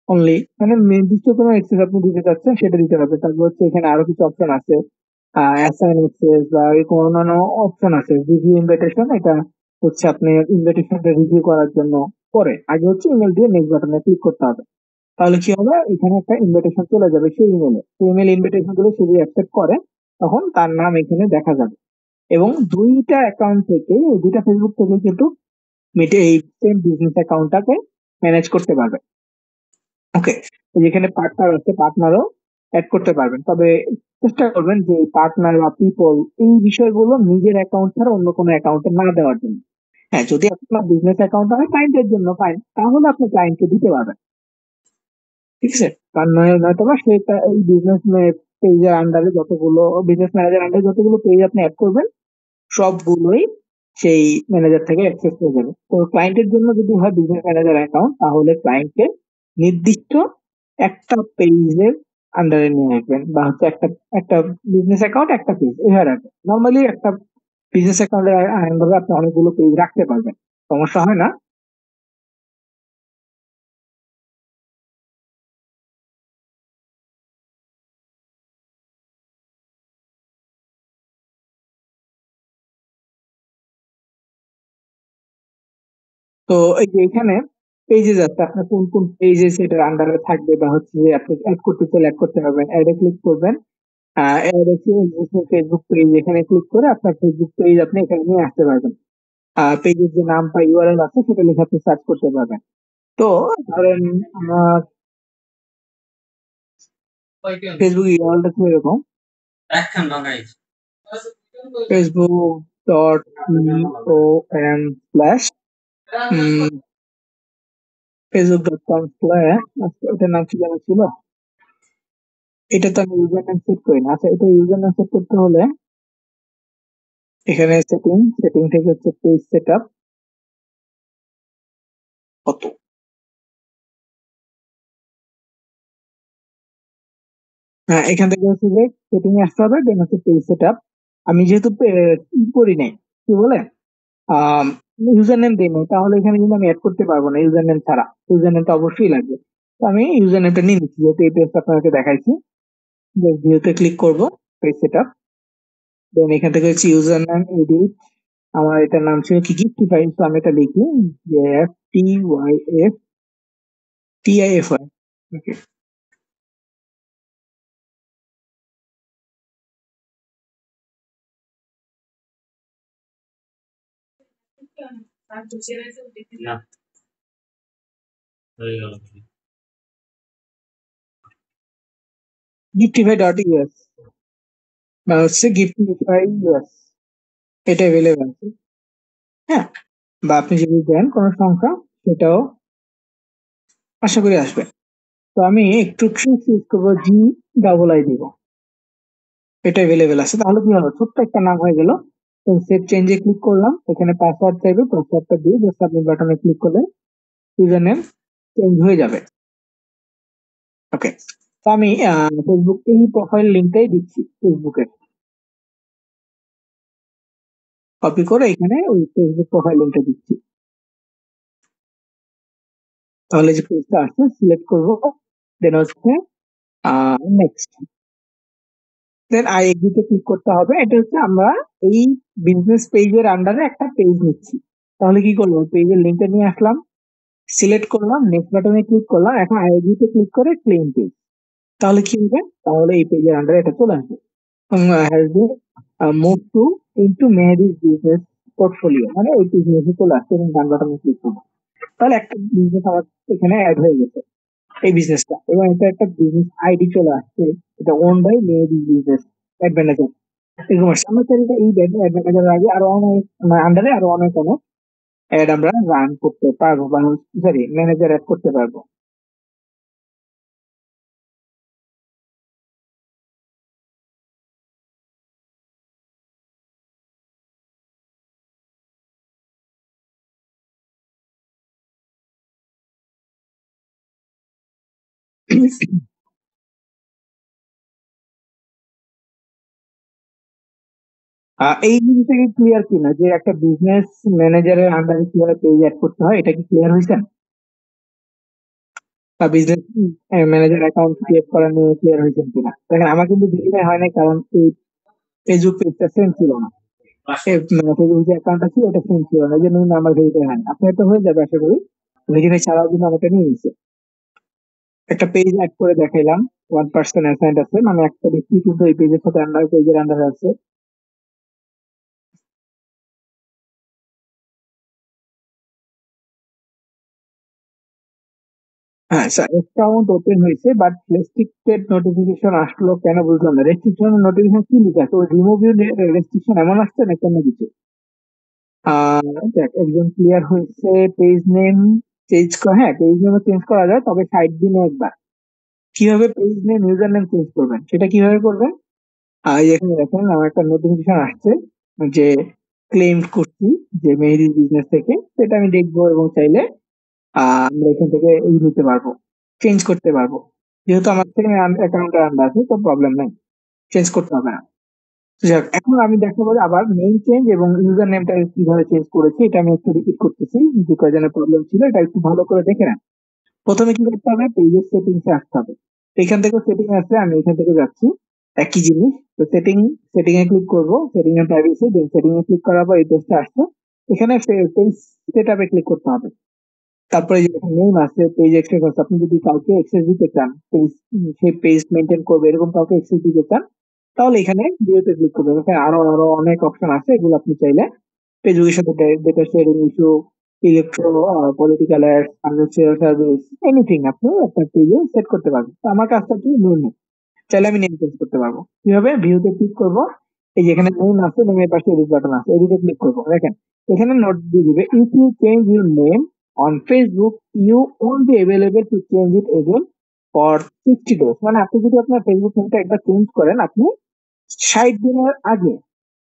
অনলি, মানে নির্দিষ্ট কোনো অ্যাক্সেস আপনি দিতে চাচ্ছেন সেটা দিতে হবে। তারপর হচ্ছে এখানে আরো কিছু অপশন আছে, অ্যাসাইন অ্যাক্সেস বা এরকম অন্যান্য অপশন আছে। রিভিউ ইনভাইটেশন, এটা হচ্ছে আপনি ইনভাইটেশনটা রিভিউ করার জন্য পরে আগে হচ্ছে ইমেল দিয়ে নেক্সট বাটনে ক্লিক করতে হবে। তাহলে কি হবে, এখানে একটা ইনভাইটেশন চলে যাবে সেই ইমেলে, সেই ইমেল ইনভাইটেশন গুলো সে যদি অ্যাকসেপ্ট করে তখন তার নাম এখানে দেখা যাবে। এবং দুইটা অ্যাকাউন্ট থেকে, দুইটা ফেসবুক থেকে কিন্তু মিটে এই সেম বিজনেস অ্যাকাউন্টটাকে ম্যানেজ করতে পারবে। ওকে, যেখানে পার্টনার আছে পার্টনারও অ্যাড করতে পারবেন, তবে চেষ্টা করবেন যে পার্টনার বা পিপল এই বিষয়গুলো নিজের অ্যাকাউন্ট ছাড়া অন্য কোনো অ্যাকাউন্টে না দেওয়ার জন্য। হ্যাঁ, যদি আপনার বিজনেস অ্যাকাউন্ট হয় ক্লায়েন্টের জন্য ফাইন, তাহলে আপনি ক্লায়েন্টকে দিতে পারবেন, ঠিক আছে। কারণ নয়তো বা সেটা এই বিজনেস পেজের আন্ডারে যতগুলো, বিজনেস ম্যানেজার আন্ডারে যতগুলো পেজ আপনি অ্যাড করবেন সবগুলোই সেই ম্যানেজার থেকে অ্যাক্সেস হয়ে যাবে। তো ক্লায়েন্টের জন্য যদি হয় বিজনেস ম্যানেজার অ্যাকাউন্ট, তাহলে ক্লায়েন্টকে নির্দিষ্ট একটা পেজের আন্ডারে নিয়ে রাখবেন, বা হচ্ছে একটা একটা বিজনেস অ্যাকাউন্ট একটা পেজ এভাবে রাখবেন। নর্মালি একটা বিজনেস অ্যাকাউন্টের আন্ডারে আপনি অনেকগুলো পেজ রাখতে পারবেন, সমস্যা হয় না। তো এই যে এখানে পেজেস আছে, আপনার কোন কোন পেজেস এটার আন্ডারে থাকবে, বা হচ্ছে যে আপনি অ্যাড করতে চাইলে অ্যাড করতে পারবেন, অ্যাডে ক্লিক করবেন। অ্যাড এসে ফেসবুক পেজ এখানে ক্লিক করে আপনার ফেসবুক পেজ আপনি এখানে নিয়ে আসতে পারবেন। পেজের যে নাম বা ইউআরএল আছে সেটা লিখে আপনি সার্চ করতে পারবেন। তো ধরেন আমার ফেসবুক ইউআরএলটা ছিল এরকম, facebook.com/, facebook.com/, এটার নাম কি যেন ছিল, এটা তো আমি ইউজার নেম সেট করি না। আচ্ছা, এটা ইউজার নেম সেট করতে হলে এখানে সেটিং থেকে হচ্ছে পেজ সেট আপ কত, হ্যাঁ এখান থেকে হচ্ছে যে সেটিং এ আসতে হবে, দেন হচ্ছে পেজ সেট আপ। আমি যেহেতু করি নাই, কি বলে ইউজার নেম দিই নাই, তাহলে এখানে কিন্তু আমি অ্যাড করতে পারবো না ইউজার নেম ছাড়া, ইউজার নেমটা অবশ্যই লাগবে। তো আমি ইউজার নেমটা নিয়ে নিচ্ছি, যেহেতু এই পেজটা আপনাকে দেখাইছি। ভিউতে ক্লিক করব, পেজ সেট আপ, দেন এখান থেকে হচ্ছে ইউজার নেম এডিট। আমার এটার নাম ছিল কি গিফটিফাই, তো আমি এটা লিখি যে FTYFTIFY। ওকে, গিফটিফাই.ইউএস বা হচ্ছে গিফটিফাই ইউএস, এটা অ্যাভেলেবেল আছে। হ্যাঁ, বা আপনি যদি দেন কোনো সংখ্যা সেটাও আশা করি আসবে। তো আমি একটু ট্রিক্স ইউজ করবো, GII দিব, এটা অ্যাভেলেবেল আছে। তাহলে কি হলো, ছোট্ট একটা নাম হয়ে গেল। সেভ চেঞ্জে ক্লিক করলাম, এখানে পাসওয়ার্ড চাইবে, পাসওয়ার্ডটা দিয়ে জাস্ট সাবমিট বাটনে ক্লিক করলে ইউজার নেম চেঞ্জ হয়ে যাবে। ওকে, তো আমি ফেসবুক এই প্রোফাইল লিঙ্কটাই দিচ্ছি ফেসবুকের, কপি করে এখানে ওই ফেসবুক প্রোফাইল লিঙ্কটা দিচ্ছি। তাহলে যে পেজটা আসছে সিলেক্ট করবো, দেন হচ্ছে নেক্সট, দেন আই এগ্রিতে ক্লিক করতে হবে। এটা হচ্ছে আমরা এই বিজনেস পেজের আন্ডারে একটা পেজ নিচ্ছি। তাহলে কি করবো, পেজের লিঙ্কটা নিয়ে আসলাম, সিলেক্ট করলাম, নেক্সট বাটনে ক্লিক করলাম, এখন আই এগ্রিতে ক্লিক করে ক্লেম পেজ। তাহলে কি হবে, তাহলে এই পেজের আন্ডারে এটা চলে আসবে, has been move to into Mehedi's business portfolio, মানে ওই বিজনেসে চলে আসছে, এবং ডান বাটনে ক্লিক করবো। তাহলে একটা বিজনেস আমার এখানে অ্যাড হয়ে গেছে, এই বিজনেসটা, এবং এটা একটা বিজনেস আইডি চলে আসছে, এটা own by Mehedi's business ad manager. এরকম আসছে। আমরা চাইলে এই অ্যাড ম্যানেজারের আগে আরো অনেক, আন্ডারে আরো অনেক অনেক অ্যাড আমরা রান করতে পারবো, বা সরি ম্যানেজার অ্যাড করতে পারবো। এই জিনিসটা কি ক্লিয়ার কিনা যে একটা বিজনেস ম্যানেজারের আন্ডারে কিভাবে পেজ অ্যাড করতে হয়, এটা কি ক্লিয়ার হয়েছেন? বা বিজনেস ম্যানেজার অ্যাকাউন্ট ক্রিয়েট করা নিয়ে ক্লিয়ার হয়েছেন কিনা? দেখেন আমার কিন্তু ভেরিফাই হয় না, কারণ এই ফেসবুক পেজটা সেম ছিল না। ফেসবুক যে অ্যাকাউন্টটা ছিল ওটা সেম ছিল না, এই জন্য কিন্তু আমার ভেরিফাই হয় না। আপনার তো হয়ে যাবে আশা করি। ভেরিফাই ছাড়াও কিন্তু আমাকে নিয়ে নিছে। একটা পেজ অ্যাড করে দেখাইলাম, 1% অ্যাসাইন্ড আছে, মানে একটা ব্যক্তি কিন্তু এই পেজের সাথে পেজের আন্ডারে আছে। হ্যাঁ স্যার, অ্যাকাউন্ট ওপেন হয়েছে, বাট রেস্ট্রিক্টেড নোটিফিকেশন আসলো কেন বুঝলাম না। রেস্ট্রিকশন নোটিফিকেশন কি লিখা আছে? ওই রিমুভ ইউর রেস্ট্রিকশন এমন আসছে না কেন কিছু? দেখ, একজন ক্লিয়ার হয়েছে। পেজ নেম চেঞ্জ করা, হ্যাঁ পেজ নেম চেঞ্জ করা যায়, তবে 60 দিনে একবার। কিভাবে page name user name change করবেন, সেটা কিভাবে করবেন? এই এখানে দেখেন আমার একটা নোটিফিকেশন আসছে যে ক্লেম করছি, যে মেহেদি বিজনেস থেকে, সেটা আমি দেখবো এবং চাইলে আমরা এখান থেকে এই নিতে পারবো, চেঞ্জ করতে পারবো। যেহেতু আমার থেকে অ্যাকাউন্টে আন্ডার আছে, তো প্রবলেম নাই, চেঞ্জ করতে হবে না। যাক, এখন আমি দেখাবো যে আবার নেম চেঞ্জ এবং ইউজার নেমটা কিভাবে চেঞ্জ করেছি, এটা আমি একটু রিপিট করতেছি। যে কয়জনের প্রবলেম ছিল এটা একটু ভালো করে দেখে নেন। প্রথমে কি করতে হবে? পেজের সেটিংস এ আসতে হবে। এখান থেকে সেটিং আছে, আমি এখান থেকে যাচ্ছি। একই জিনিস। তো সেটিং এ ক্লিক করব, সেটিং এ প্রাইভেসি, দেন সেটিং এ ক্লিক করার পর এই পেজটা আসছে। এখানে পেজ সেটআপে ক্লিক করতে হবে। তারপরে যে নেম আছে, পেজ এক্সেস আছে, আপনি যদি কাউকে এক্সেস দিতে চান, পেজ সে পেজ মেনটেন করবে এরকম কাউকে এক্সেস দিতে চান, তাহলে এখানে ভিউতে ক্লিক করবেন। এখানে আরো আরো অনেক অপশন আছে, এগুলো আপনি চাইলে পেজের সাথে data sharing issue, electro political ad, financial service, anything আপনি আপনার পেজে সেট করতে পারবেন। তো আমার কাজটা কি? নেম। চাইলে আমি নেম চেঞ্জ করতে পারবো। কিভাবে? ভিউতে ক্লিক করব, এই যে এখানে নেম আছে, নেমের পাশে এডিট বাটন আছে, এডিটে ক্লিক করবো। দেখেন এখানে নোট দিয়ে দিবে, if you change your name on Facebook, you won't be available to change it again for 60 days. মানে আপনি যদি আপনার ফেসবুক নেমটা একবার চেঞ্জ করেন, আপনি 60 দিনের আগে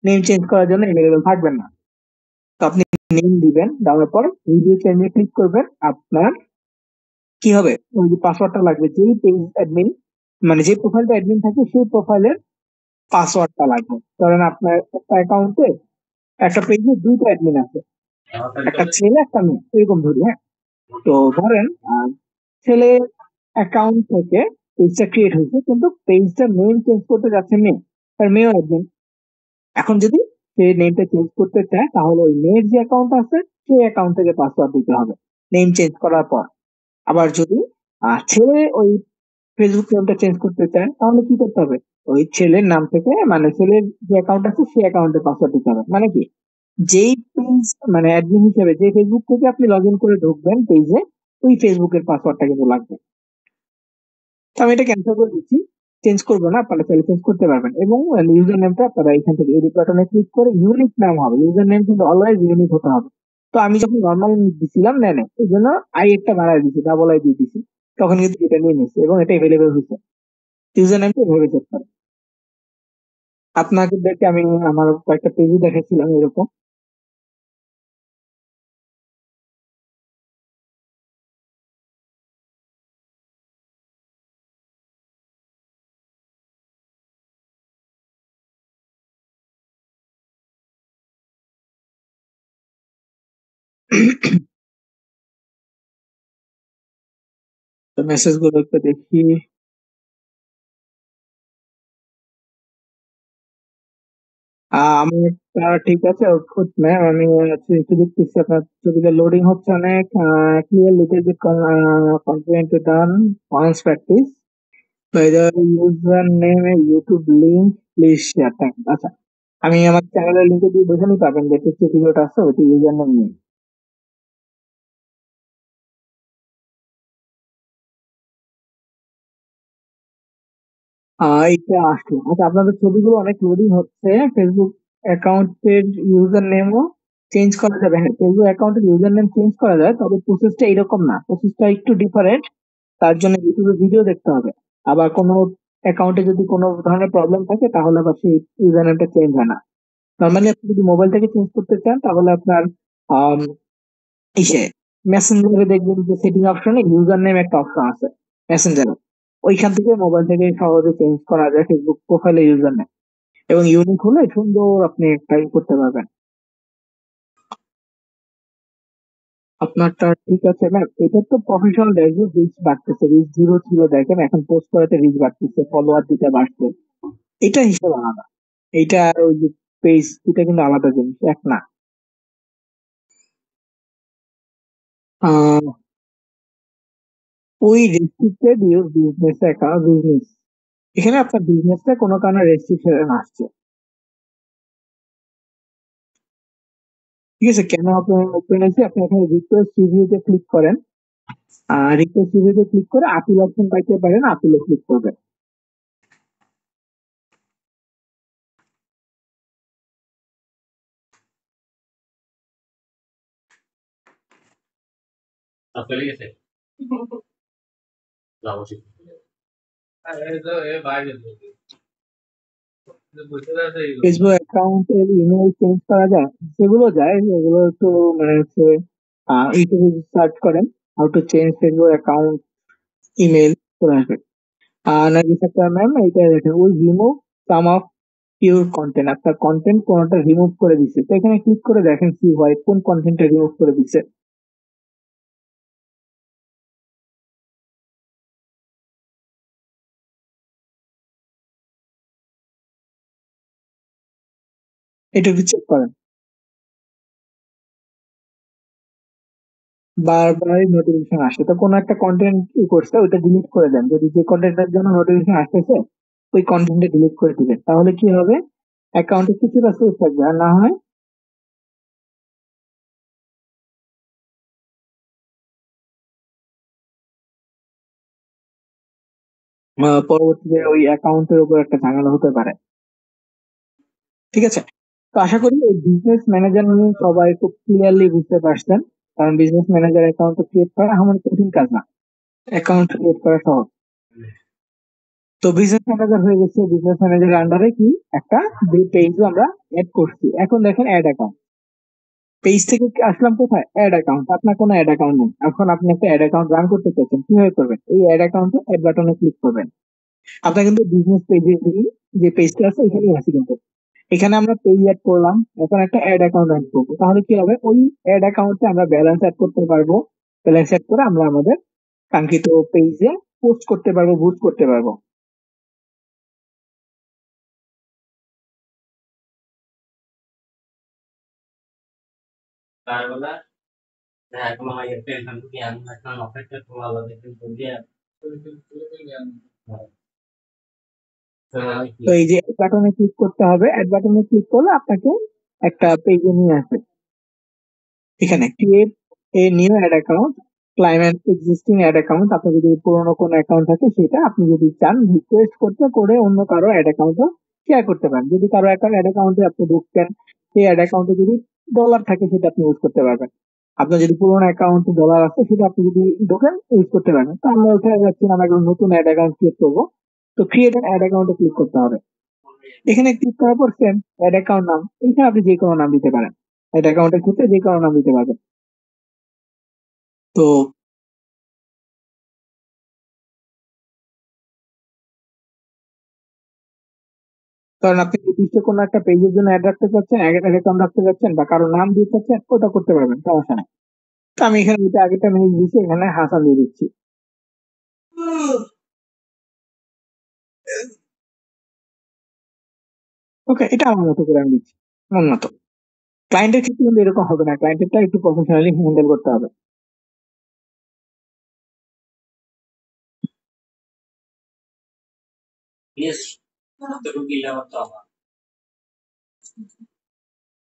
নেম চেঞ্জ করার জন্য অ্যাভেলেবল থাকবেন না। তো আপনি নেম দিবেন, দেওয়ার পর রিভিউ চেঞ্জে ক্লিক করবেন। আপনার কি হবে? ওই যে পাসওয়ার্ডটা লাগবে, যেই পেজ অ্যাডমিন, মানে যে প্রোফাইলটা অ্যাডমিন থাকে সেই প্রোফাইলের পাসওয়ার্ডটা লাগবে। ধরেন আপনার একটা অ্যাকাউন্টে, একটা পেজে দুইটা অ্যাডমিন আছে, একটা ছেলে একটা মেয়ে, এরকম ধরি, হ্যাঁ। তো ধরেন ছেলে অ্যাকাউন্ট থেকে পেজটা ক্রিয়েট হয়েছে, কিন্তু পেজটা নেম চেঞ্জ করতে যাচ্ছে মেয়ে, আর মেয়েও অ্যাডমিন। এখন যদি সে নেমটা চেঞ্জ করতে চায়, তাহলে ওই মেয়ের যে অ্যাকাউন্ট আছে সেই অ্যাকাউন্ট থেকে পাসওয়ার্ড দিতে হবে নেম চেঞ্জ করার পর। আবার যদি ছেলে ওই ফেসবুক নেমটা চেঞ্জ করতে চায়, তাহলে কি করতে হবে? ওই ছেলের নাম থেকে, মানে ছেলের যে অ্যাকাউন্ট আছে সেই অ্যাকাউন্টে পাসওয়ার্ড দিতে হবে। মানে কি, যেই পেজ, মানে অ্যাডমিন হিসেবে যে ফেসবুক থেকে আপনি লগ ইন করে ঢুকবেন পেজে, ওই ফেসবুকের পাসওয়ার্ডটা কিন্তু লাগবে। তো আমি এটা ক্যান্সেল করে দিচ্ছি, চেঞ্জ করবো না, আপনারা চাইলে চেঞ্জ করতে পারবেন। এবং ইউজার নেমটা আপনারা এখান থেকে এডিট বাটনে ক্লিক করে ইউনিক নাম হবে, ইউজার নেম কিন্তু অলওয়েজ ইউনিক হতে হবে। তো আমি যখন নর্মাল দিছিলাম নেনে, এই জন্য আই একটা বাড়ায় দিচ্ছি, ডাবল আই দিয়ে দিচ্ছি, তখন কিন্তু এটা নিয়ে নিচ্ছে এবং এটা এভেলেবেল হয়েছে। ইউজার নেমটা এভাবে চেক করে। আপনাকে দেখে আমি আমার কয়েকটা পেজও দেখেছিলাম এরকম। তো মেসেজ গুলো একটু দেখি। আমার ঠিক আছে, ম্যাম আমি একটু দেখতেছি, আপনার ছবিটা লোডিং হচ্ছে অনেক। Clear little bit confident done once practice by the user name YouTube link please share, thank. আচ্ছা, আমি আমার চ্যানেলের লিঙ্কে দিয়ে বোঝানি পাবেন, লেটেস্ট যে ভিডিওটা আছে ওইটা ইউজার নেম নিয়ে। এইটা আসলো। আচ্ছা, আপনাদের ছবিগুলো অনেক লোডিং হচ্ছে। ফেসবুক অ্যাকাউন্টের ইউজার নেমও চেঞ্জ করা যাবে। হ্যাঁ, ফেসবুক অ্যাকাউন্টের ইউজার নেম চেঞ্জ করা যায়, তবে প্রসেসটা এরকম না, প্রসেসটা একটু ডিফারেন্ট। তার জন্য ইউটিউবে ভিডিও দেখতে হবে। আবার কোনো অ্যাকাউন্টে যদি কোনো ধরনের প্রবলেম থাকে, তাহলে আবার সেই ইউজার নেমটা চেঞ্জ হয় না। নর্মালি আপনি যদি মোবাইল থেকে চেঞ্জ করতে চান, তাহলে আপনার আম, ইসে মেসেঞ্জারে দেখবেন যে সেটিং অপশনে ইউজার নেম একটা অপশন আছে মেসেঞ্জারে। ওইখান থেকে মোবাইল থেকে সহজে চেঞ্জ করা যায় ফেসবুক প্রোফাইলে ইউজার নেম, এবং ইউনিক হলে সুন্দর আপনি একটা করতে পারবেন। আপনারটা ঠিক আছে ম্যাম, এটা তো প্রফেশনাল ড্যাশবোর্ড, রিচ বাড়তেছে, রিচ জিরো ছিল দেখেন, এখন পোস্ট করাতে রিচ বাড়তেছে, ফলোয়ার দিতে বাড়ছে, এটা হিসাব আলাদা। এইটা আর ওই যে পেজ, এটা কিন্তু আলাদা জিনিস, এক না। আহ, ওই restricted your business account, business, এখানে আপনার বিজনেসটা কোনো কারণে রেস্ট্রিকশন আসছে। ঠিক আছে, কেন আপনার ওপেন আছে, আপনি এখানে রিকোয়েস্ট রিভিউতে ক্লিক করেন, আর রিকোয়েস্ট রিভিউতে ক্লিক করে আপিল অপশন পাইতে পারেন, আপিলে ক্লিক করবেন। ফেসবুক অ্যাকাউন্টের ইমেল চেঞ্জ করা যায়, সেগুলো যায়, এগুলো একটু মানে হচ্ছে ইউটিউবে সার্চ করেন how to change Facebook account email, চলে আসবে। আর নার্গিস আক্তার ম্যাম, এইটা দেখেন, ওই remove some of your content, আপনার কন্টেন্ট কোনটা রিমুভ করে দিচ্ছে, তো এখানে ক্লিক করে দেখেন কি হয়, কোন কন্টেন্টটা রিমুভ করে দিচ্ছে। এটা একটু চেক করেন। বারবারই নোটিফিকেশন আসে, তো কোনো একটা কন্টেন্ট ই করছে ওইটা ডিলিট করে দেন, যদি যে কন্টেন্টের জন্য নোটিফিকেশন আসতেছে ওই কন্টেন্টটা ডিলিট করে দিবেন, তাহলে কি হবে, অ্যাকাউন্টে কিছুটা সেফ থাকবে, আর না হয় পরবর্তীতে ওই অ্যাকাউন্টের উপর একটা ঝামেলা হতে পারে। ঠিক আছে, তো আশা করি এই বিজনেস ম্যানেজার নিয়ে সবাই খুব ক্লিয়ারলি বুঝতে পারছেন, কারণ বিজনেস ম্যানেজার অ্যাকাউন্ট ক্রিয়েট করা আমার কঠিন কাজ না, অ্যাকাউন্ট ক্রিয়েট করা সহজ। তো বিজনেস ম্যানেজার হয়ে গেছে, বিজনেস ম্যানেজারের আন্ডারে কি একটা পেজও আমরা অ্যাড করছি, এখন দেখেন অ্যাড অ্যাকাউন্ট, পেজ থেকে আসলাম কোথায়, অ্যাড অ্যাকাউন্ট, আপনার কোনো অ্যাড অ্যাকাউন্ট নেই, এখন আপনি একটা অ্যাড অ্যাকাউন্ট রান করতে চাচ্ছেন, কিভাবে করবেন, এই অ্যাড অ্যাকাউন্টে অ্যাড বাটনে ক্লিক করবেন। আপনার কিন্তু বিজনেস পেজে যে পেজটা আছে এখানেই আছে কিন্তু, এখানে আমরা পেজ অ্যাড করলাম, এখন একটা অ্যাড অ্যাকাউন্ট অ্যাড করবো, তাহলে কি হবে, ওই অ্যাড অ্যাকাউন্টে আমরা ব্যালেন্স অ্যাড করতে পারবো, ব্যালেন্স অ্যাড করে আমরা আমাদের কাঙ্ক্ষিত পেজে পোস্ট করতে পারবো, বুস্ট করতে পারবো। তো এই যে অ্যাড বাটনে ক্লিক করতে হবে, অ্যাড বাটনে ক্লিক করলে আপনাকে একটা পেজে নিয়ে আসবে, এখানে create a new ad account, climate existing ad account, আপনার যদি পুরোনো কোনো অ্যাকাউন্ট থাকে সেটা আপনি যদি চান রিকোয়েস্ট করতে করে অন্য কারো অ্যাড অ্যাকাউন্টও শেয়ার করতে পারেন, যদি কারো একটা অ্যাড অ্যাকাউন্টে আপনি ঢুকতেন, সেই অ্যাড অ্যাকাউন্টে যদি ডলার থাকে সেটা আপনি ইউজ করতে পারবেন, আপনার যদি পুরোনো অ্যাকাউন্টে ডলার আছে সেটা আপনি যদি ঢোকেন ইউজ করতে পারবেন। তো আমরা ওখানে যাচ্ছি, আমরা একটা নতুন অ্যাড অ্যাকাউন্ট ক্রিয়েট করবো, তো ক্রিয়েট অ্যাড অ্যাকাউন্টে ক্লিক করতে হবে, এখানে ক্লিক করার পর সেম অ্যাড অ্যাকাউন্ট নাম, এখানে আপনি যে কোনো নাম দিতে পারেন, অ্যাড অ্যাকাউন্টের ক্ষেত্রে যে কোনো নাম দিতে পারবেন। তো কারণ আপনি নির্দিষ্ট কোনো একটা পেজের জন্য অ্যাড রাখতে চাচ্ছেন, অ্যাকাউন্ট রাখতে চাচ্ছেন, বা কারো নাম দিতে চাচ্ছেন, ওটা করতে পারবেন, সমস্যা নেই। তো আমি এখানে এটা আগেরটা মেনে দিচ্ছি, এখানে হাসান দিয়ে দিচ্ছি। ওকে, এটা আমার মতো করে আমি দিচ্ছি, আমার মতো। ক্লায়েন্টের ক্ষেত্রে কিন্তু এরকম হবে না, ক্লায়েন্টেরটা একটু প্রফেশনালি হ্যান্ডেল করতে হবে।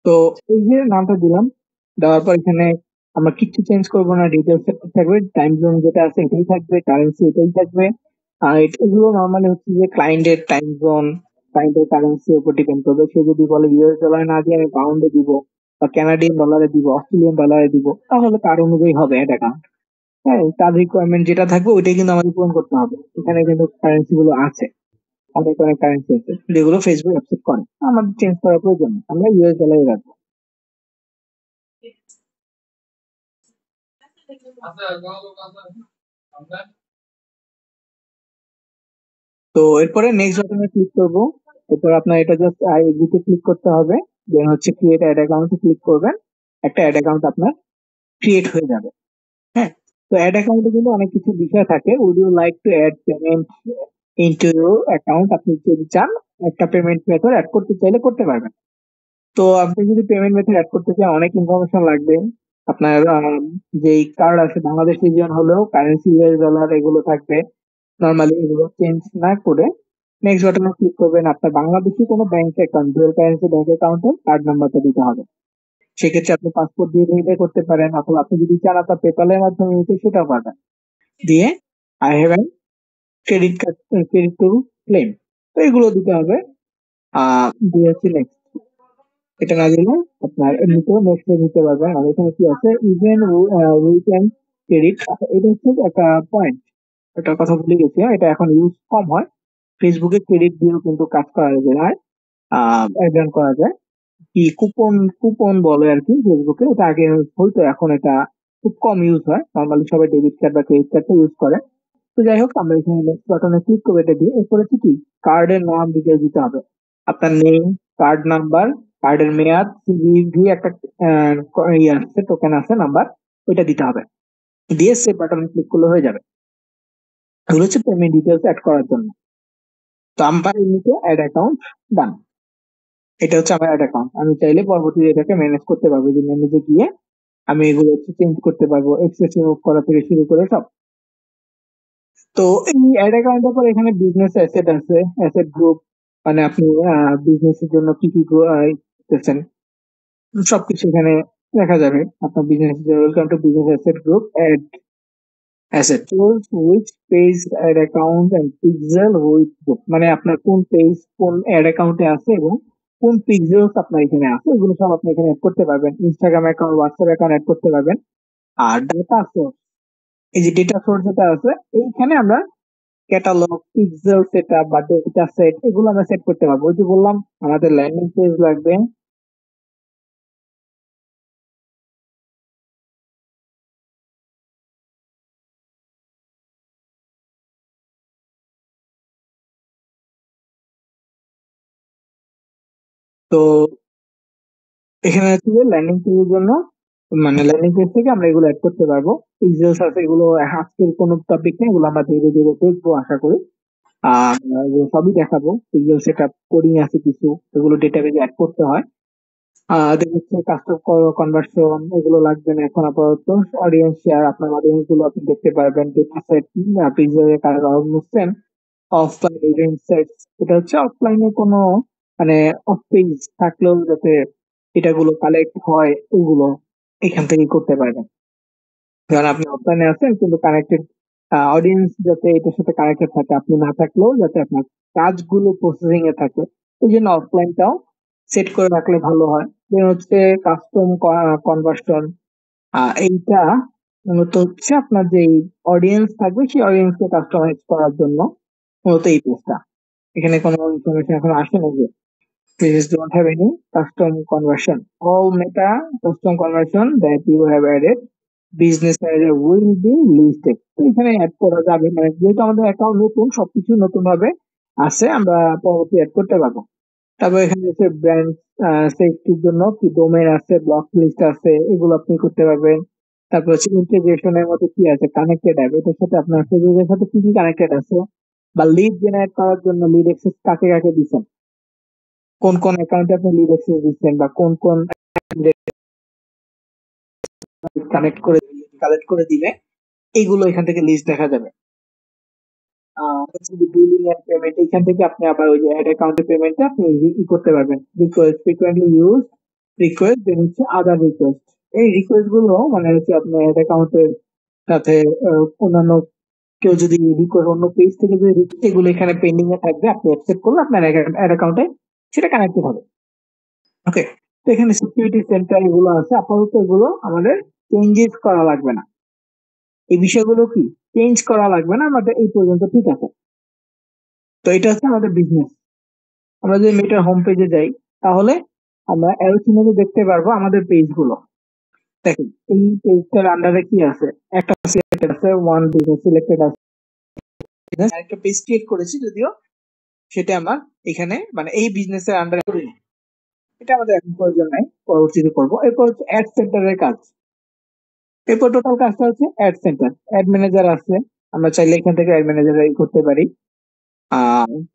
তো এই যে নামটা দিলাম, দেওয়ার পর এখানে আমরা কিচ্ছু চেঞ্জ করবো না, ডিটেলস থাকবে, টাইম জোন যেটা আছে এটাই থাকবে, কারেন্সি এটাই থাকবে। আর এগুলো নর্মালি হচ্ছে যে ক্লায়েন্টের টাইম জোন, ক্লায়েন্টের কারেন্সির উপর ডিপেন্ড করবে, সে যদি বলে ইউএস ডলার না দিয়ে আমি পাউন্ডে দিব, বা কানাডিয়ান ডলারে দিব, অস্ট্রেলিয়ান ডলারে দিব, তাহলে তার অনুযায়ী হবে এটা অ্যাকাউন্ট। হ্যাঁ, তার রিকোয়ারমেন্ট যেটা থাকবে ওইটাই কিন্তু আমাদের পূরণ করতে হবে, এখানে কিন্তু কারেন্সি গুলো আছে, অনেক অনেক কারেন্সি আছে যেগুলো ফেসবুক অ্যাকসেপ্ট করে, আমাদের চেঞ্জ করার প্রয়োজন নেই, আমরা ইউএস ডলারে রাখবো। তো এরপরে নেক্সট বাটনে ক্লিক করব। এরপর আপনার এটা জাস্ট এগ্রিতে ক্লিক করতে হবে। দেন হচ্ছে ক্রিয়েট অ্যাড অ্যাকাউন্টে ক্লিক করবেন। একটা অ্যাড অ্যাকাউন্ট আপনার ক্রিয়েট হয়ে যাবে। হ্যাঁ, তো অ্যাড অ্যাকাউন্টে কিন্তু অনেক কিছু বিষয় থাকে। Would you like to add payment into your account? আপনি যদি চান একটা পেমেন্ট মেথড অ্যাড করতে চাইলে করতে পারবেন। তো আপনি যদি পেমেন্ট মেথড অ্যাড করতে চান অনেক ইনফরমেশন লাগবে। আপনার যেই কার্ড আছে বাংলাদেশ রিজিয়ন হলেও কারেন্সি ইউএস ডলার এগুলো থাকবে। নরমালি এগুলো চেঞ্জ না করে নেক্সট বাটনে ক্লিক করবেন। আপনার বাংলাদেশি কোনো bank account, dual currency bank অ্যাকাউন্টের কার্ড নাম্বারটা দিতে হবে। সেক্ষেত্রে আপনি পাসপোর্ট দিয়ে ভেরিফাই করতে পারেন, অথবা আপনি যদি চান আপনার পেপ্যালের মাধ্যমে নিতে সেটাও পারবেন। দিয়ে I have an credit card, credit to claim, তো এগুলো দিতে হবে। দিয়ে হচ্ছে নেক্সট, এটা না দিলে আপনার এমনিতেও নেক্সট নিতে পারবেন। আর এখানে কি আছে, ইভেন উইথ অ্যান্ড ক্রেডিট, এটা হচ্ছে একটা পয়েন্ট, এটার কথা ভুলে গেছি। এটা এখন ইউজ কম হয়। ফেসবুকে ক্রেডিট দিয়েও কিন্তু কাজ করা যায়, অ্যাড করা যায়। কি কুপন, কুপন বলে আর কি ফেসবুকে, এটা আগে হয়তো, এখন এটা খুব কম ইউজ হয়। নর্মালি সবাই ডেবিট কার্ড বা ক্রেডিট কার্ডটা ইউজ করে। তো যাই হোক, আমরা এখানে নেক্সট বাটনে ক্লিক করে এটা দিয়ে এরপরে হচ্ছে কি কার্ডের নাম ডিটেলস দিতে হবে। আপনার নেম, কার্ড নাম্বার, কার্ডের মেয়াদ, সিভিভি একটা ইয়ে আছে, টোকেন আছে, নাম্বার, ওইটা দিতে হবে। দিয়ে সেভ বাটনে ক্লিক করলে হয়ে যাবে। এগুলো হচ্ছে পেমেন্ট ডিটেলস অ্যাড করার জন্য। তো আমার এমনিতে অ্যাড অ্যাকাউন্ট ডান। এটা হচ্ছে আমার অ্যাড অ্যাকাউন্ট। আমি চাইলে পরবর্তীতে এটাকে ম্যানেজ করতে পারবো, যে ম্যানেজে গিয়ে আমি এগুলো হচ্ছে চেঞ্জ করতে পারবো, এক্সেস রিমুভ করা থেকে শুরু করে সব। তো এই অ্যাড অ্যাকাউন্টের পর এখানে বিজনেস অ্যাসেট আছে, অ্যাসেট গ্রুপ, মানে আপনি বিজনেসের জন্য কি কি করতেছেন সবকিছু এখানে দেখা যাবে। আপনার business, welcome to business asset group, add asset tools which page add account and pixel with book, মানে আপনার কোন পেজ কোন অ্যাড অ্যাকাউন্টে আছে এবং কোন পিক্সেলস আপনার এখানে আছে, এগুলো সব আপনি এখানে অ্যাড করতে পারবেন। Instagram account, WhatsApp account add করতে পারবেন। আর ডাটা সোর্স, এই যে ডেটা সোর্স যেটা আছে এইখানে আমরা ক্যাটালগ, পিক্সেল সেটআপ বা ডেটা সেট এগুলো আমরা সেট করতে পারবো। ওই যে বললাম আমাদের ল্যান্ডিং পেজ লাগবে। তো এখানে হচ্ছে যে ল্যান্ডিং পেজের জন্য, মানে ল্যান্ডিং পেজ থেকে আমরা এগুলো অ্যাড করতে পারবো। পিক্সেলস আছে, এগুলো আজকের কোনো টপিক নেই, এগুলো আমরা ধীরে ধীরে দেখবো আশা করি। আর এগুলো সবই দেখাবো। পিক্সেল সেটআপ কোডিং আছে কিছু, এগুলো ডেটাবেজে অ্যাড করতে হয়। দেখা যাচ্ছে কাস্টম কনভার্সন এগুলো লাগবে না এখন আপাতত। অডিয়েন্স শেয়ার, আপনার অডিয়েন্স গুলো আপনি দেখতে পারবেন। ডেটা সেট, পিক্সেলের কারণে বুঝছেন। অফলাইন ইভেন্ট সেট, এটা হচ্ছে অফলাইনে কোনো মানে অফ পেজ থাকলেও যাতে এটাগুলো কালেক্ট হয় ওগুলো এখান থেকে করতে পারবেন। কারণ আপনি অফলাইনে আছেন কিন্তু কানেক্টেড, অডিয়েন্স যাতে এটার সাথে কানেক্টেড থাকে, আপনি না থাকলেও যাতে আপনার কাজগুলো প্রসেসিং এ থাকে, এই জন্য অফলাইনটাও সেট করে রাখলে ভালো হয়। দেন হচ্ছে কাস্টম কনভার্সন, এইটা মূলত হচ্ছে আপনার যে অডিয়েন্স থাকবে সেই অডিয়েন্স কে কাস্টমাইজ করার জন্য মূলত এই পেজটা। এখানে কোনো ইনফরমেশন এখন আসে না যে pages don't have any custom conversion. All meta custom conversion that you have added business area will be listed. তো এখানে অ্যাড করা যাবে, মানে যেহেতু আমাদের অ্যাকাউন্ট নতুন, সবকিছু নতুন ভাবে আছে, আমরা পরবর্তী অ্যাড করতে পারবো। তারপর এখানে হচ্ছে ব্র্যান্ড সেফটির জন্য কি ডোমেন আছে, ব্লক লিস্ট আছে, এগুলো আপনি করতে পারবেন। তারপর হচ্ছে ইন্টিগ্রেশনের মধ্যে কি আছে, কানেক্টেড অ্যাপ, এটার সাথে আপনার ফেসবুকের সাথে কি কি কানেক্টেড আছে, বা লিড জেনারেট করার জন্য লিড অ্যাক্সেস কাকে কাকে দিচ্ছেন, কোন কোন অ্যাকাউন্টে আপনি লিড অ্যাক্সেস দিচ্ছেন, বা কোন কোন কালেক্ট করে দিবে, এইগুলো এখান থেকে লিস্ট দেখা যাবে। হচ্ছে বিলিং এন্ড পেমেন্ট, এখান থেকে আপনি আবার ওই যে অ্যাড অ্যাকাউন্টের পেমেন্টটা আপনি ই করতে পারবেন। রিকোয়েস্ট, ফ্রিকোয়েন্টলি ইউজ রিকোয়েস্ট, দেন হচ্ছে আদার রিকোয়েস্ট। এই রিকোয়েস্ট গুলো মানে হচ্ছে আপনার অ্যাড অ্যাকাউন্টের সাথে অন্যান্য কেউ যদি রিকোয়েস্ট অন্য পেজ থেকে যদি এগুলো এখানে পেন্ডিং এ থাকবে, আপনি অ্যাকসেপ্ট করলে আপনার অ্যাড অ্যাকাউন্টে সেটা কানেক্টেড হবে। ওকে, তো এখানে সিকিউরিটি সেন্টার এগুলো আছে, আপাতত এগুলো আমাদের চেঞ্জেস করা লাগবে না। এই বিষয়গুলো কি চেঞ্জ করা লাগবে না, আমাদের এই পর্যন্ত ঠিক আছে। তো এটা হচ্ছে আমাদের বিজনেস। আমরা যদি মেটার হোম পেজে যাই তাহলে আমরা অ্যারো চিহ্নে দেখতে পারবো আমাদের পেজ গুলো। দেখেন এই পেজটার আন্ডারে কি আছে, একটা সিলেক্টেড আছে, ওয়ান বিজনেস সিলেক্টেড আছে, একটা পেজ ক্রিয়েট করেছি যদিও সেটা আমার এখানে মানে এই বিজনেসের আন্ডারে করিনি, এটা আমাদের এখন প্রয়োজন নাই, পরবর্তীতে করবো। এরপর হচ্ছে অ্যাড সেন্টারের কাজ। এরপর টোটাল কাজটা হচ্ছে অ্যাড সেন্টার, অ্যাড ম্যানেজার আছে, আমরা চাইলে এখান থেকে অ্যাড ম্যানেজার করতে পারি,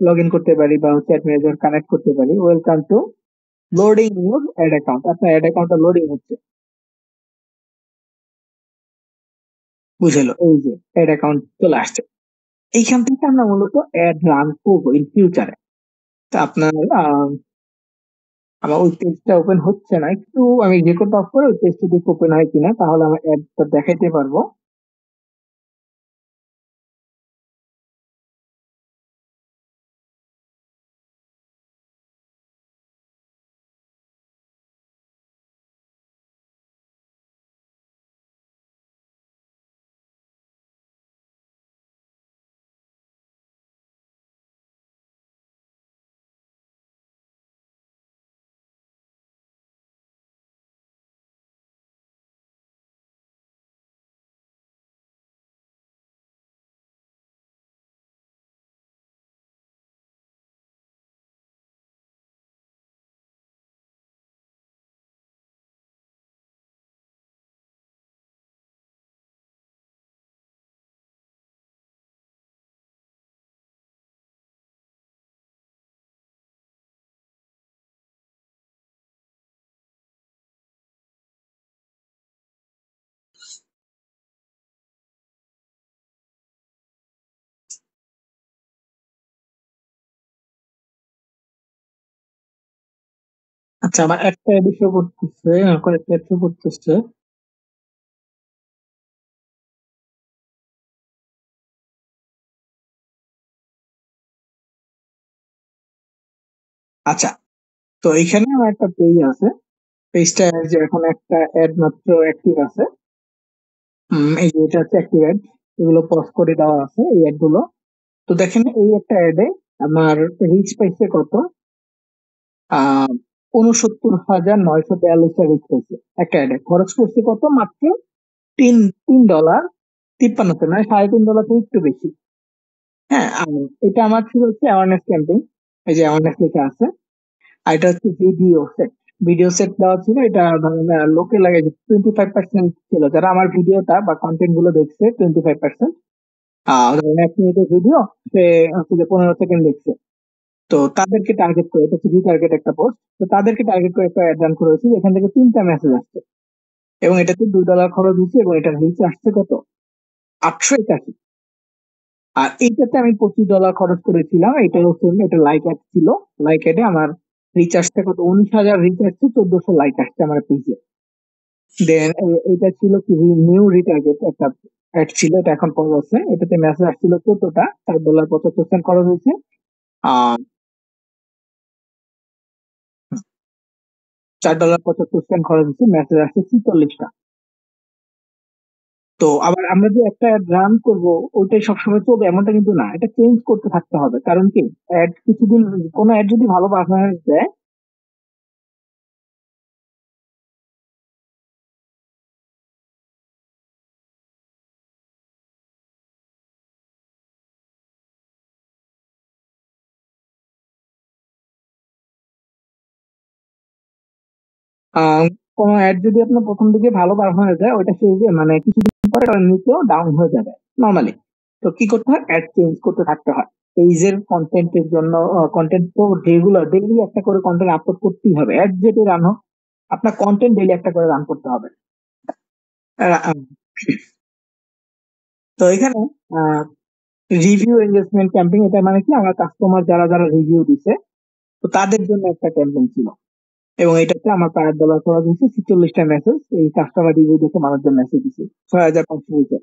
লগ ইন করতে পারি বা হচ্ছে অ্যাড ম্যানেজার কানেক্ট করতে পারি। Welcome to loading your add account, আপনার অ্যাড অ্যাকাউন্টটা লোডিং হচ্ছে, বুঝলো, এই যে অ্যাড অ্যাকাউন্ট চলে আসছে। এইখান থেকে আমরা মূলত অ্যাড রান করবো ইন ফিউচারে। তা আপনার আমার ওই পেজটা ওপেন হচ্ছে না, একটু আমি রেকর্ড অফ করে ওই পেজটা দেখে ওপেন হয় কিনা, তাহলে আমার অ্যাডটা দেখাইতে পারবো। আচ্ছা, আমার একটা বিষয় করতেছে, কয়েকটা একটু করতেছে। আচ্ছা, তো এখানে আমার একটা পেজ আছে, পেজটা যে এখন একটা অ্যাড মাত্র অ্যাক্টিভ আছে। এই যে এটা হচ্ছে অ্যাক্টিভ অ্যাড, এগুলো পজ করে দেওয়া আছে এই অ্যাড গুলো। তো দেখেন এই একটা অ্যাডে আমার রিচ পাইছে কত, 69,942 রিচ পাইছে। একটা অ্যাডে খরচ করছে কত, মাত্র তিন $3.53, মানে $3.5 থেকে একটু বেশি। হ্যাঁ, আর এটা আমার ছিল হচ্ছে অ্যাওয়ারনেস ক্যাম্পেইন, এই যে অ্যাওয়ারনেস লেখা আছে। আর এটা হচ্ছে ভিডিও সেট, ভিডিও সেট দেওয়া ছিল। এটা ধরেন লোকে লাগে যে 25% ছিল, যারা আমার ভিডিওটা বা কন্টেন্ট গুলো দেখছে 25%। ধরেন 1 মিনিটের ভিডিও, সে হচ্ছে যে 15 সেকেন্ড দেখছে, তো তাদেরকে টার্গেট করে, এটা হচ্ছে রিটার্গেট একটা পোস্ট, তো তাদেরকে টার্গেট করে একটা অ্যাড রান করা হয়েছে, এখান থেকে 3টা মেসেজ আসছে এবং এটাতে $2 খরচ হয়েছে এবং এটা রিচ আসছে কত, 881। আর এইটাতে আমি $25 খরচ করেছিলাম, এটা হচ্ছে এটা লাইক অ্যাড ছিল। লাইক অ্যাডে আমার রিচ আসছে কত, 19,000 রিচ আসছে, 1400 লাইক আসছে আমার পেজে। দেন এটা ছিল কি, নিউ রিটার্গেট একটা অ্যাড ছিল, এটা এখন পজ আছে। এটাতে মেসেজ আসছিল কতটা, $4.75 খরচ হয়েছে। আহ $4.75 খরচ হয়েছে, মেসেজ আসছে 46টা। তো আবার আমরা যে একটা রান করব ওইটাই সবসময় চলবে এমনটা কিন্তু না, এটা চেঞ্জ করতে থাকতে হবে। কারণ কি, অ্যাড কিছুদিন, কোনো অ্যাড যদি ভালো পারফরমেন্স দেয়, আহ, কোনো অ্যাড যদি আপনার প্রথম দিকে ভালো পারফরমেন্স দেয়, ওইটা শেষ মানে কিছুদিন পরে এমনিতেও ডাউন হয়ে যাবে নর্মালি। তো কি করতে হয়, অ্যাড চেঞ্জ করতে থাকতে হয়। পেজের কন্টেন্টের জন্য কন্টেন্ট তো রেগুলার ডেইলি একটা করে কন্টেন্ট আপলোড করতেই হবে, অ্যাড যেটা রান হোক, আপনার কন্টেন্ট ডেইলি একটা করে রান করতে হবে। আহ, তো এখানে রিভিউ এঙ্গেজমেন্ট ক্যাম্পেইন, এটা মানে কি, আমার কাস্টমার যারা যারা রিভিউ দিছে, তো তাদের জন্য একটা ক্যাম্পেইন ছিল। এবং এটাতে আমার $5 খরচ হয়েছে, 46টা মেসেজ এই কাস্টমার রিভিউ দেখে মানুষজন মেসেজ দিচ্ছে, 6,500 হয়েছে।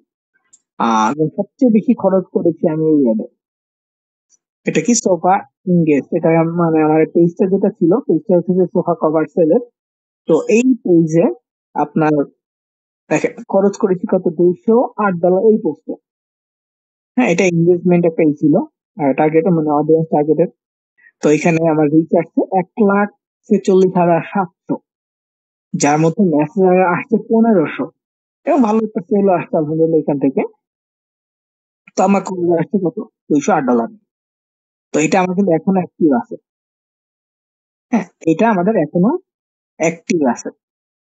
এবং সবচেয়ে বেশি খরচ করেছি আমি এই অ্যাডে। এটা কি, সোফা ইংগেজ, এটা মানে আমার পেজটা যেটা ছিল, পেজটা হচ্ছে যে সোফা কভার সেলের। তো এই পেজে আপনার দেখেন খরচ করেছি কত, $208 এই পোস্টে। হ্যাঁ, এটা এঙ্গেজমেন্ট একটা ছিল, টার্গেট মানে অডিয়েন্স টার্গেটের। তো এখানে আমার রিচ আসছে 1,46,700, যার মধ্যে মেসেজ আসছে 1500, এবং ভালো একটা সেল আসছে আলহামদুলিল্লাহ এখান থেকে। তো আমার খরচ আসছে কত, $208। তো এটা আমার কিন্তু এখনো অ্যাক্টিভ আছে। হ্যাঁ, এটা আমাদের এখনো অ্যাক্টিভ আছে।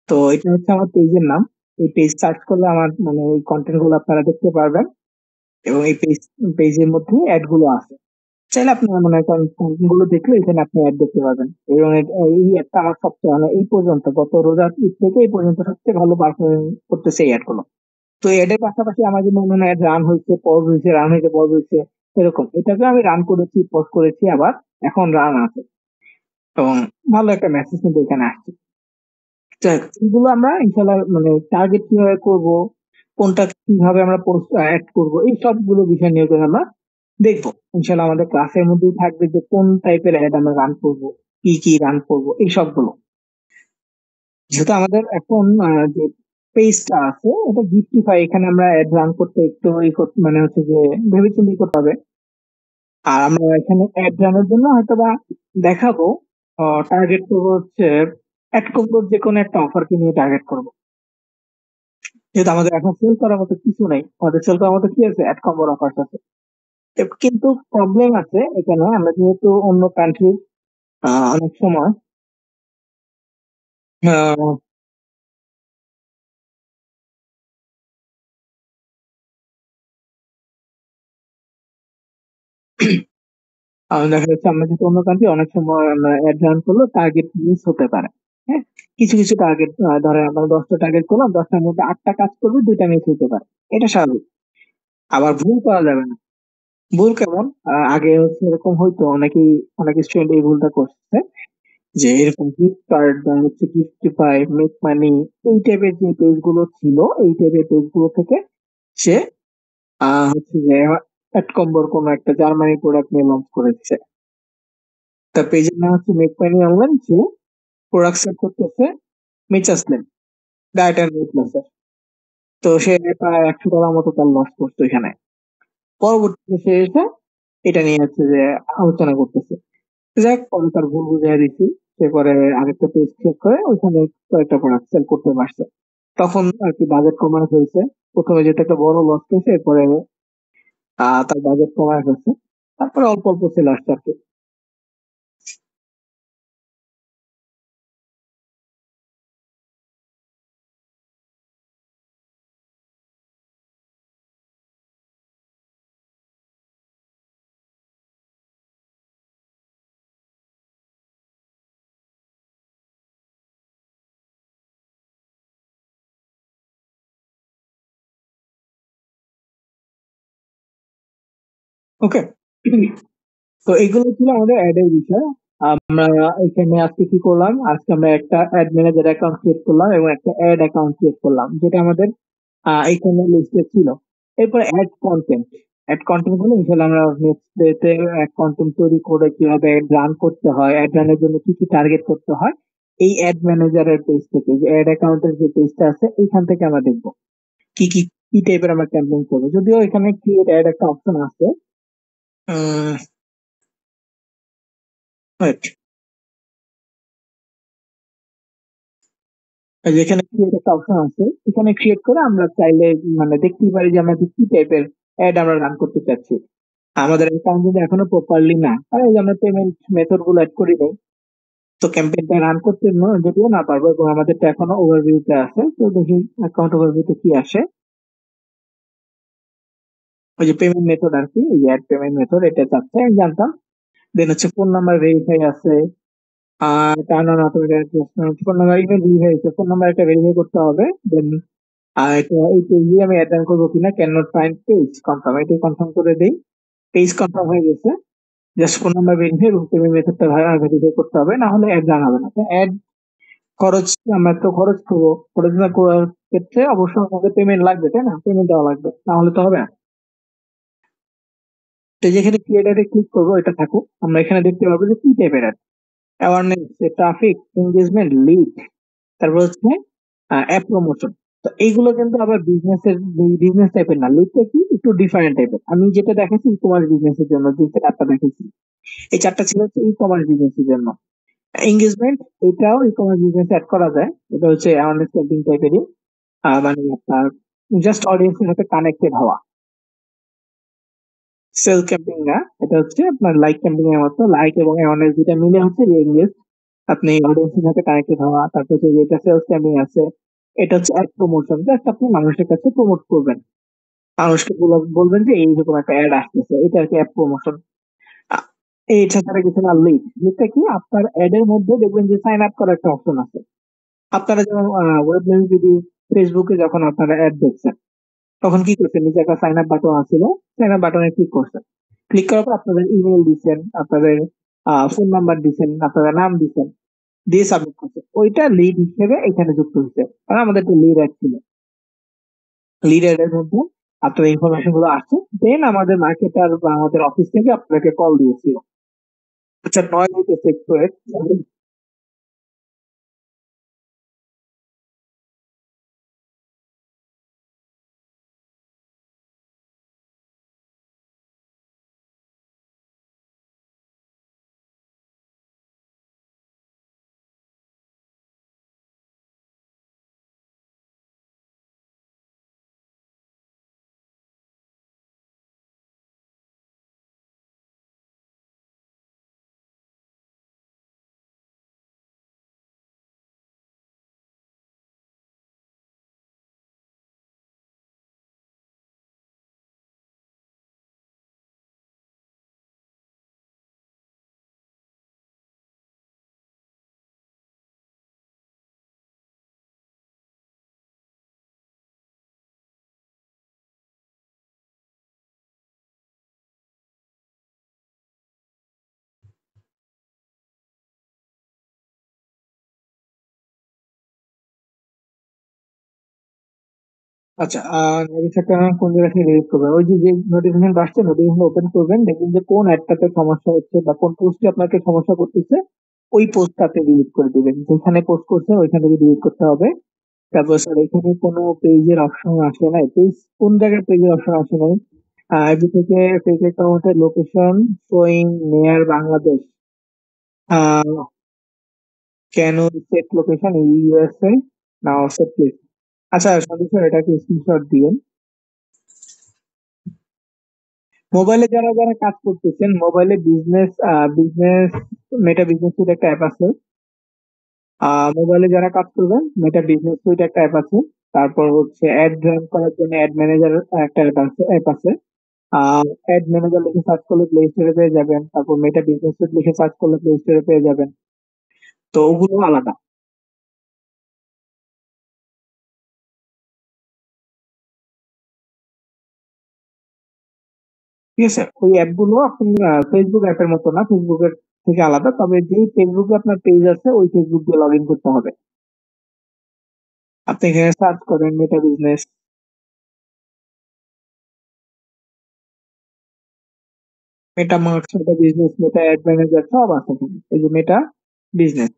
তো এটা হচ্ছে আমার পেজের নাম। এই পেজ সার্চ করলে আমার মানে এই কন্টেন্ট গুলো আপনারা দেখতে পারবেন, এবং এই পেজের মধ্যে অ্যাড গুলো আছে। চাইলে আপনি মনে করেন কন্টেন্ট গুলো দেখলে এখানে আপনি অ্যাড দেখতে পারবেন। এবং এই অ্যাডটা আমার সবচেয়ে মানে এই পর্যন্ত গত রোজার ঈদ থেকে এই পর্যন্ত সবচেয়ে ভালো পারফর্ম করতেছে এই অ্যাড গুলো। তো এর পাশাপাশি আমার যে মনে হয় রান হয়েছে, পজ হয়েছে, রান হয়েছে, পজ হয়েছে, এরকম এটাকে আমি রান করেছি, পজ করেছি, আবার এখন রান আছে, এবং ভালো একটা মেসেজ কিন্তু এখানে আসছে। যাক, এগুলো আমরা ইনশাল্লাহ মানে টার্গেট কিভাবে করব, কোনটা কিভাবে আমরা পোস্ট অ্যাড করব, এই সবগুলো বিষয় নিয়ে কিন্তু আমরা দেখবো। ইনশাল্লাহ আমাদের ক্লাসের মধ্যেই থাকবে যে কোন টাইপের অ্যাড আমরা রান করব, কি কি রান করব, এই সবগুলো। যেহেতু আমাদের এখন যে পেজটা আছে এটা গিফটিফাই, এখানে আমরা অ্যাড রান করতে একটু মানে হচ্ছে যে ভেবেচিন্তে করতে হবে। আর আমরা এখানে অ্যাড রানের জন্য হয়তোবা দেখাবো, টার্গেট করবো হচ্ছে অ্যাড কম্বোর যে কোনো একটা অফারকে নিয়ে টার্গেট করবো। যেহেতু আমাদের এখন সেল করার মতো কিছু নেই, আমাদের সেল করার মতো কি আছে, অ্যাড কম্বোর অফার আছে। কিন্তু প্রবলেম আছে এখানে, আমরা যেহেতু অন্য কান্ট্রির অনেক সময় আহ, দেখা যাচ্ছে আমরা যেহেতু অন্য কান্ট্রি, অনেক সময় আমরা অ্যাড রান করলে টার্গেট মিস হতে পারে। হ্যাঁ, কিছু কিছু টার্গেট, ধরেন আমরা 10টা টার্গেট করলাম, 10টার মধ্যে 8টা কাজ করবে, 2টা মিস হতে পারে। এটা স্বাভাবিক। আবার ভুল করা যাবে না। ভুল কেমন, আগে হচ্ছে এরকম হয়তো অনেকেই, অনেক স্টুডেন্ট এই ভুলটা করছে, যে এরকম গিফট কার্ড বা হচ্ছে গিফটিফাই, মেক মানি, এই টাইপের যে পেজ গুলো ছিল, এই টাইপের পেজ গুলো থেকে সে হচ্ছে যে অ্যাড কম্বোর কোন একটা জার্মানি প্রোডাক্ট নিয়ে লঞ্চ করেছে। তার পেজের নাম হচ্ছে মেক মানি অনলাইন। সে প্রোডাক্ট সেল করতেছে মিচাসলেম, ডায়েট অ্যান্ড ওয়েট লসের। তো সে প্রায় $100 মতো তার লস করতো এখানে। পরবর্তীতে সে এসে এটা নিয়ে হচ্ছে যে আলোচনা করতেছে। যাক, পরে তার ভুল বুঝাই দিচ্ছি। সে পরে আরেকটা পেজ চেক করে ওইখানে কয়েকটা প্রোডাক্ট সেল করতে পারছে। তখন আর কি বাজেট কমানো হয়েছে। প্রথমে যেটা একটা বড় লস খেয়েছে, এরপরে তার বাজেট কমানো হয়েছে। তারপরে অল্প অল্প সেল আসছে আর কি। ওকে, তো এইগুলো ছিল আমাদের অ্যাড এর বিষয়। আমরা এখানে আজকে কি করলাম, আজকে আমরা একটা অ্যাড ম্যানেজার অ্যাকাউন্ট ক্রিয়েট করলাম এবং একটা অ্যাড অ্যাকাউন্ট ক্রিয়েট করলাম, যেটা আমাদের এইখানে লিস্টে ছিল। এরপর অ্যাড কন্টেন্ট, অ্যাড কন্টেন্ট গুলো ইনশাল্লাহ আমরা নেক্সট ডেতে অ্যাড কন্টেন্ট তৈরি করে কিভাবে অ্যাড রান করতে হয়, অ্যাড রানের জন্য কি কি টার্গেট করতে হয়, এই অ্যাড ম্যানেজারের পেজ থেকে, যে অ্যাড অ্যাকাউন্টের যে পেজটা আছে এইখান থেকে আমরা দেখবো কি কি কি টাইপের আমরা ক্যাম্পেইন করবো। যদিও এখানে ক্রিয়েট অ্যাড একটা অপশন আছে, উম, wait, এই যে এখানে ক্রিয়েট একটা অপশন আছে, এখানে ক্রিয়েট করে আমরা চাইলে মানে দেখতেই পারি যে আমরা কি টাইপের অ্যাড আমরা রান করতে চাচ্ছি। আমাদের অ্যাকাউন্ট যদি এখনো প্রপারলি না, আর এই যে আমরা পেমেন্ট মেথড গুলো অ্যাড করি নাই, তো ক্যাম্পেইনটা রান করতে যদিও না পারবো, এবং আমাদেরটা এখনো ওভারভিউতে আছে। তো দেখি অ্যাকাউন্ট ওভারভিউতে কি আসে। ওই যে পেমেন্ট মেথড আর কি, এই যে অ্যাড পেমেন্ট মেথড, এটা চাচ্ছে, আমি জানতাম। দেন হচ্ছে ফোন নাম্বার ভেরিফাই আছে, turn on automated adjustment, phone number, email verify আছে, ফোন নাম্বার একটা ভেরিফাই করতে হবে। দেন এটা এই পেজে আমি অ্যাড রান করবো কিনা, can not find page confirm, এটাই কনফার্ম করে দেই। পেজ কনফার্ম হয়ে গেছে। জাস্ট ফোন নাম্বার ভেরিফাই এবং পেমেন্ট মেথডটা ভেরিফাই করতে হবে, না হলে অ্যাড রান হবে না। অ্যাড খরচ, আমরা তো খরচ করবো, খরচ না করার ক্ষেত্রে অবশ্যই আমাদের পেমেন্ট লাগবে, তাই না? পেমেন্ট দেওয়া লাগবে, না হলে তো হবে না। তো যেখানে ক্রিয়েটারে ক্লিক করবো এটা থাকুক, আমরা এখানে দেখতে পাবো যে কি টাইপের ad: awareness, traffic, engagement, lead, তারপর হচ্ছে অ্যাপ প্রমোশন। তো এইগুলো কিন্তু আবার বিজনেস টাইপের না, লিডটা কি একটু ডিফারেন্ট টাইপের। আমি যেটা দেখাচ্ছি ই কমার্স বিজনেসের জন্য, যে চারটা দেখেছি, এই চারটা ছিল হচ্ছে ই কমার্স বিজনেসের জন্য। এঙ্গেজমেন্ট, এটাও ই কমার্স বিজনেস অ্যাড করা যায়, এটা হচ্ছে অ্যাওয়ারনেস ক্যাম্পেইন টাইপেরই। মানে আপনার জাস্ট অডিয়েন্সের সাথে কানেক্টেড হওয়া। সেলস ক্যাম্পেইন না, এটা হচ্ছে আপনার লাইক ক্যাম্পেইন এর মতো, লাইক এবং অ্যাওয়ারনেস দুইটা মিলে হচ্ছে এঙ্গেজ, আপনি অডিয়েন্সের সাথে কানেক্টেড হওয়া। তারপর হচ্ছে যে এটা সেলস ক্যাম্পেইন আছে, এটা হচ্ছে অ্যাড প্রমোশন, জাস্ট আপনি মানুষের কাছে প্রমোট করবেন, মানুষকে বলবেন যে এইরকম একটা অ্যাড আসতেছে, এটা আর কি অ্যাড প্রমোশন। এইটা ছাড়া কিছু না। লিড, লিডটা কি, আপনার অ্যাড এর মধ্যে দেখবেন যে সাইন আপ করার একটা অপশন আছে। আপনারা যেমন ওয়েব লেন্স যদি ফেসবুকে যখন আপনারা অ্যাড দেখছেন, তখন কি করছেন, নিচে একটা সাইন আপ বাটন আছিল, সাইন আপ বাটনে ক্লিক করছেন, ক্লিক করার পর আপনাদের ইমেল দিচ্ছেন, আপনাদের ফোন নাম্বার দিচ্ছেন, আপনাদের নাম দিচ্ছেন, দিয়ে সাবমিট করছেন, ওইটা লিড হিসেবে এখানে যুক্ত হচ্ছে। কারণ আমাদের একটা লিড অ্যাড ছিল, লিড অ্যাড এর মধ্যে আপনার ইনফরমেশন গুলো আসছে, দেন আমাদের মার্কেটার বা আমাদের অফিস থেকে আপনাকে কল দিয়েছিল। আচ্ছা, নয় হইতেছে একটু আচ্ছা, নোটিফিকেশনটা কোন জায়গা থেকে ডিলিট করবেন, ওই যে যে নোটিফিকেশন আসছে, নোটিফিকেশন ওপেন করবেন, দেখবেন যে কোন অ্যাডটাতে সমস্যা হচ্ছে বা কোন পোস্টে আপনাকে সমস্যা করতেছে, ওই পোস্টটাতে ডিলিট করে দিবেন, যেখানে পোস্ট করছে ওইখান থেকে ডিলিট করতে হবে। তারপর স্যার এখানে কোনো পেজের অপশন আসে নাই, পেজ কোন জায়গায় পেজের অপশন আসে নাই, আইডি থেকে পেজ অ্যাকাউন্টের location showing near Bangladesh, can set location USA now set place. আচ্ছা সন্দীপ স্যার, এটাকে স্ক্রিনশট দিয়েন। মোবাইলে যারা যারা কাজ করতেছেন, মোবাইলে বিজনেস বিজনেস মেটা বিজনেস সুইট একটা অ্যাপ আছে। মোবাইলে যারা কাজ করবেন, মেটা বিজনেস সুইট একটা অ্যাপ আছে। তারপর হচ্ছে অ্যাড রান করার জন্য অ্যাড ম্যানেজার একটা অ্যাপ আছে। অ্যাড ম্যানেজার লিখে সার্চ করলে প্লে স্টোরে পেয়ে যাবেন, তারপর মেটা বিজনেস সুইট লিখে সার্চ করলে প্লে স্টোরে পেয়ে যাবেন। তো ওগুলো আলাদা। ঠিক আছে, ওই অ্যাপগুলো আপনি ফেসবুক অ্যাপের মতো না, ফেসবুকের থেকে আলাদা, তবে যেই ফেসবুকে আপনার পেজ আছে ওই ফেসবুক দিয়ে লগ ইন করতে হবে। আপনি এখানে সার্চ করেন মেটা বিজনেস, মেটা মার্কস, মেটা বিজনেস, মেটা অ্যাড ম্যানেজার সব আছে এখানে, এই যে মেটা বিজনেস,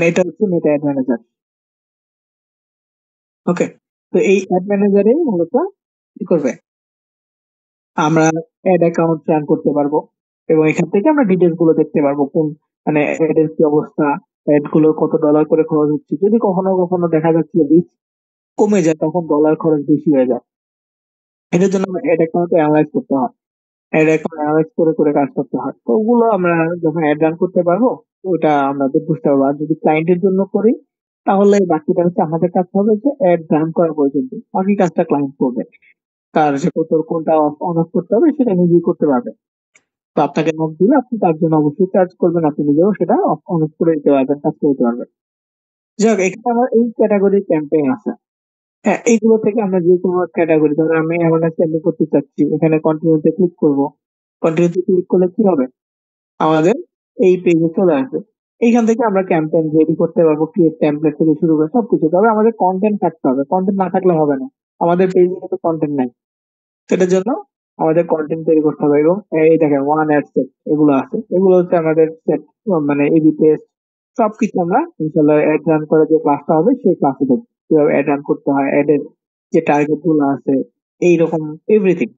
এটা হচ্ছে মেটা অ্যাড ম্যানেজার। ওকে, তো এই অ্যাড ম্যানেজারে মূলত কি করবে, আমরা অ্যাড অ্যাকাউন্ট রান করতে পারবো, এবং এখান থেকে আমরা ডিটেলস গুলো দেখতে পারবো, কোন মানে অ্যাড এর কি অবস্থা, অ্যাড গুলো কত ডলার করে খরচ হচ্ছে, যদি কখনো কখনো দেখা যাচ্ছে রিচ কমে যায়, তখন ডলার খরচ বেশি হয়ে যায়। এটার জন্য আমরা অ্যাড অ্যাকাউন্ট অ্যানালাইজ করতে হয়, অ্যাড অ্যাকাউন্ট অ্যানালাইজ করে করে কাজ করতে হয়, তো ওগুলো আমরা যখন অ্যাড রান করতে পারবো, ওটা আমরা বুঝতে পারবো। আর যদি ক্লায়েন্টের জন্য করি, তাহলে বাকিটা হচ্ছে আমাদের কাজ হবে যে অ্যাড রান করা পর্যন্ত, বাকি কাজটা ক্লায়েন্ট করবে, তার সে কত কোনটা অন অফ করতে হবে সেটা নিজেই করতে পারবে। তো আপনাকে নক দিলে আপনি তার জন্য অবশ্যই চার্জ করবেন, আপনি নিজেও সেটা অন অফ করে দিতে পারবেন, কাজ করে দিতে পারবেন। যাই হোক, এখানে আমার এই ক্যাটাগরির ক্যাম্পেইন আছে। হ্যাঁ, এইগুলো থেকে আমরা যে কোনো ক্যাটাগরি, ধরো আমি অ্যাওয়ারনেস ক্যাম্পেইন করতে চাচ্ছি, এখানে কন্টিনিউতে ক্লিক করব। কন্টিনিউতে ক্লিক করলে কি হবে, আমাদের এই পেজে চলে আসবে। এইখান থেকে আমরা ক্যাম্পেইন রেডি করতে পারবো, ক্রিয়েট টেমপ্লেট থেকে শুরু করে সবকিছু। তবে আমাদের কন্টেন্ট থাকতে হবে, কন্টেন্ট না থাকলে হবে না, আমাদের পেজে কিন্তু কন্টেন্ট নাই। সেটার জন্য আমাদের কন্টেন্ট তৈরি করতে হবে, এবং এই দেখেন ওয়ান অ্যাড সেট এগুলো আছে, এগুলো হচ্ছে আমাদের সেট, মানে এবি টেস্ট, সবকিছু আমরা ইনশাল্লাহ অ্যাড রান করে যে ক্লাসটা হবে সেই ক্লাসে দেখবো কিভাবে অ্যাড রান করতে হয়, অ্যাড এর যে টার্গেট গুলো আছে, এইরকম এভরিথিং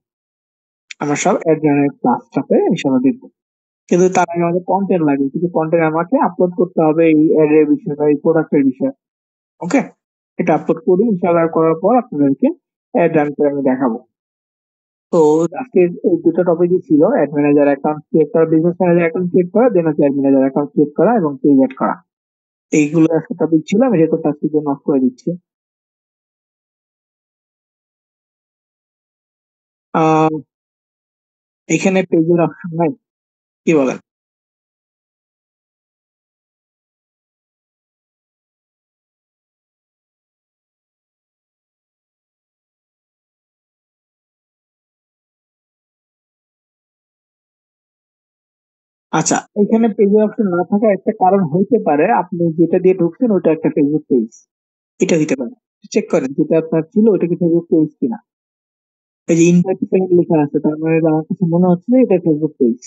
আমরা সব অ্যাড রানের ক্লাসটাতে ইনশাল্লাহ দেখবো। কিন্তু তার আগে আমাদের কন্টেন্ট লাগবে, কিছু কন্টেন্ট আমাকে আপলোড করতে হবে এই অ্যাড এর বিষয়ে বা এই প্রোডাক্টের বিষয়ে। ওকে, এটা আপলোড করি ইনশাল্লাহ, করার পর আপনাদেরকে অ্যাড রান করে আমি দেখাবো। তো আজকে এই দুটো টপিকই ছিল: অ্যাড ম্যানেজার অ্যাকাউন্ট ক্রিয়েট করা, বিজনেস ম্যানেজার অ্যাকাউন্ট ক্রিয়েট করা, দেন হচ্ছে অ্যাড ম্যানেজার অ্যাকাউন্ট ক্রিয়েট করা এবং পেজ অ্যাড করা। এইগুলো আজকে টপিক ছিল, আমি রেকর্ডটা আজকের জন্য অফ করে দিচ্ছি। আহ এখানে পেজের অপশন নাই, কি বলেন? আচ্ছা, এখানে পেজের অপশন না থাকার একটা কারণ হইতে পারে আপনি যেটা দিয়ে ঢুকছেন ওটা একটা ফেসবুক পেজ, এটা হইতে পারে। চেক করেন যেটা আপনার ছিল ওটা কি ফেসবুক পেজ কিনা। এই যে ইনভাইট ফ্রেন্ড লেখা আছে, তার মানে আমার কাছে মনে হচ্ছে যে এটা ফেসবুক পেজ।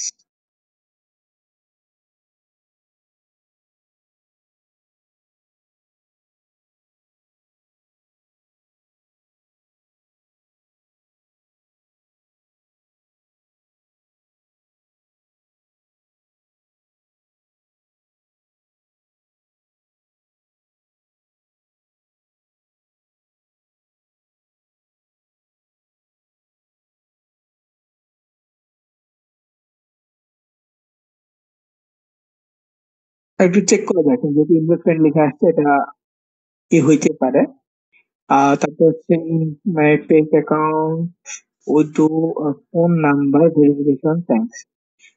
একটু চেক করে দেখেন যদি ইনভাইট ফ্রেন্ড লেখা আসছে এটা কি হইতে পারে। তারপর হচ্ছে my fake account with two phone number verification thanks.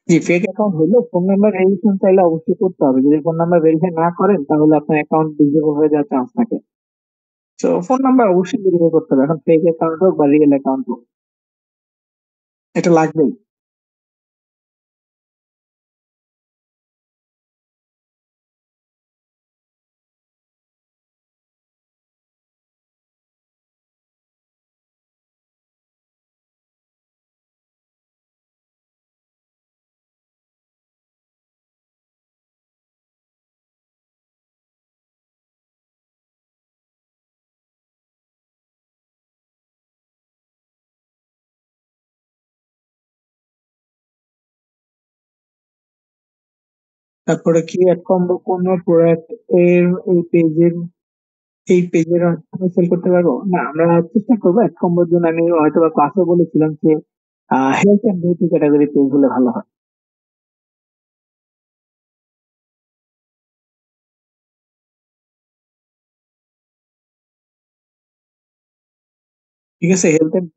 জি, ফেক অ্যাকাউন্ট হলেও ফোন নাম্বার ভেরিফিকেশন চাইলে অবশ্যই করতে হবে। যদি ফোন নাম্বার ভেরিফাই না করেন তাহলে আপনার অ্যাকাউন্ট ডিসেবল হয়ে যাওয়ার চান্স থাকে। তো ফোন নাম্বার অবশ্যই ভেরিফাই করতে হবে, এখন ফেক অ্যাকাউন্ট হোক বা রিয়েল অ্যাকাউন্ট হোক, এটা লাগবেই। তারপরে কি অ্যাড কম্বো কোন প্রোডাক্ট এর এই পেজের মাধ্যমে সেল করতে পারবো না? আমরা চেষ্টা করবো অ্যাড কম্বোর জন্য। আমি হয়তো বা ক্লাসে বলেছিলাম যে health and beauty category page হলে ভালো হয়। ঠিক আছে, health and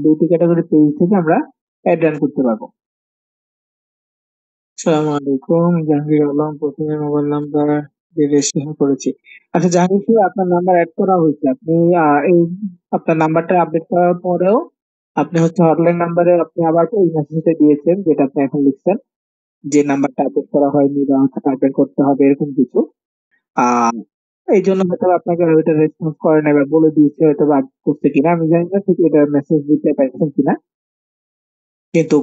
beauty category page থেকে আমরা অ্যাড রান করতে পারবো। আসসালামু আলাইকুম, জাহাঙ্গীর আলম। প্রথমে মোবাইল নাম্বার দিয়ে রেজিস্ট্রেশন করেছি। আচ্ছা জাহাঙ্গীর ভাই, আপনার নাম্বার অ্যাড করা হয়েছে। আপনি এই আপনার নাম্বারটা আপডেট করার পরেও আপনি হচ্ছে হটলাইন নাম্বারে আপনি আবার এই মেসেজটা দিয়েছেন যেটা আপনি এখন লিখছেন, যে নাম্বারটা আপডেট করা হয়নি বা হচ্ছে আপডেট করতে হবে এরকম কিছু। আহ এই জন্য হয়তো আপনাকে ওইটা রেসপন্স করে না বা বলে দিয়েছে হয়তো বা করছে কিনা, আমি জানি না ঠিক এটা মেসেজ দিতে পারছেন কিনা। কিন্তু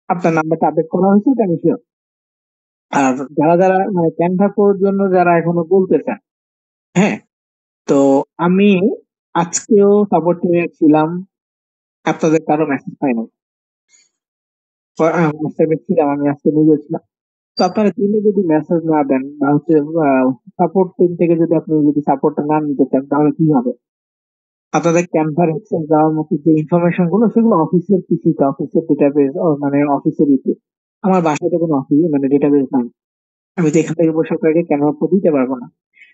আপনার নাম্বারটা আপডেট করা হয়েছে এটা আমি sure। আর যারা মানে ক্যানভা কোর জন্য যারা এখনো বলতেছেন, হ্যাঁ, তো আমি আজকেও সাপোর্ট টিমে ছিলাম, আপনাদের কারো মেসেজ পাই নাই। হোয়াটসঅ্যাপে ছিলাম, আমি আজকে নিজেও ছিলাম। তো আপনারা দিনে যদি মেসেজ না দেন বা হচ্ছে সাপোর্ট টিম থেকে যদি আপনি যদি সাপোর্টটা না নিতে চান তাহলে কি হবে? আপনাদের ক্যাম্পার অ্যাক্সেস দেওয়ার মতো যে ইনফরমেশন গুলো সেগুলো অফিসের পিসিতে, অফিসের ডেটাবেস, মানে অফিসের ইতে। আমার বাসাতে কোনো অফিস মানে ডেটাবেস নাই, আমি তো এখান থেকে বসে আপনাকে কেন দিতে পারবো না।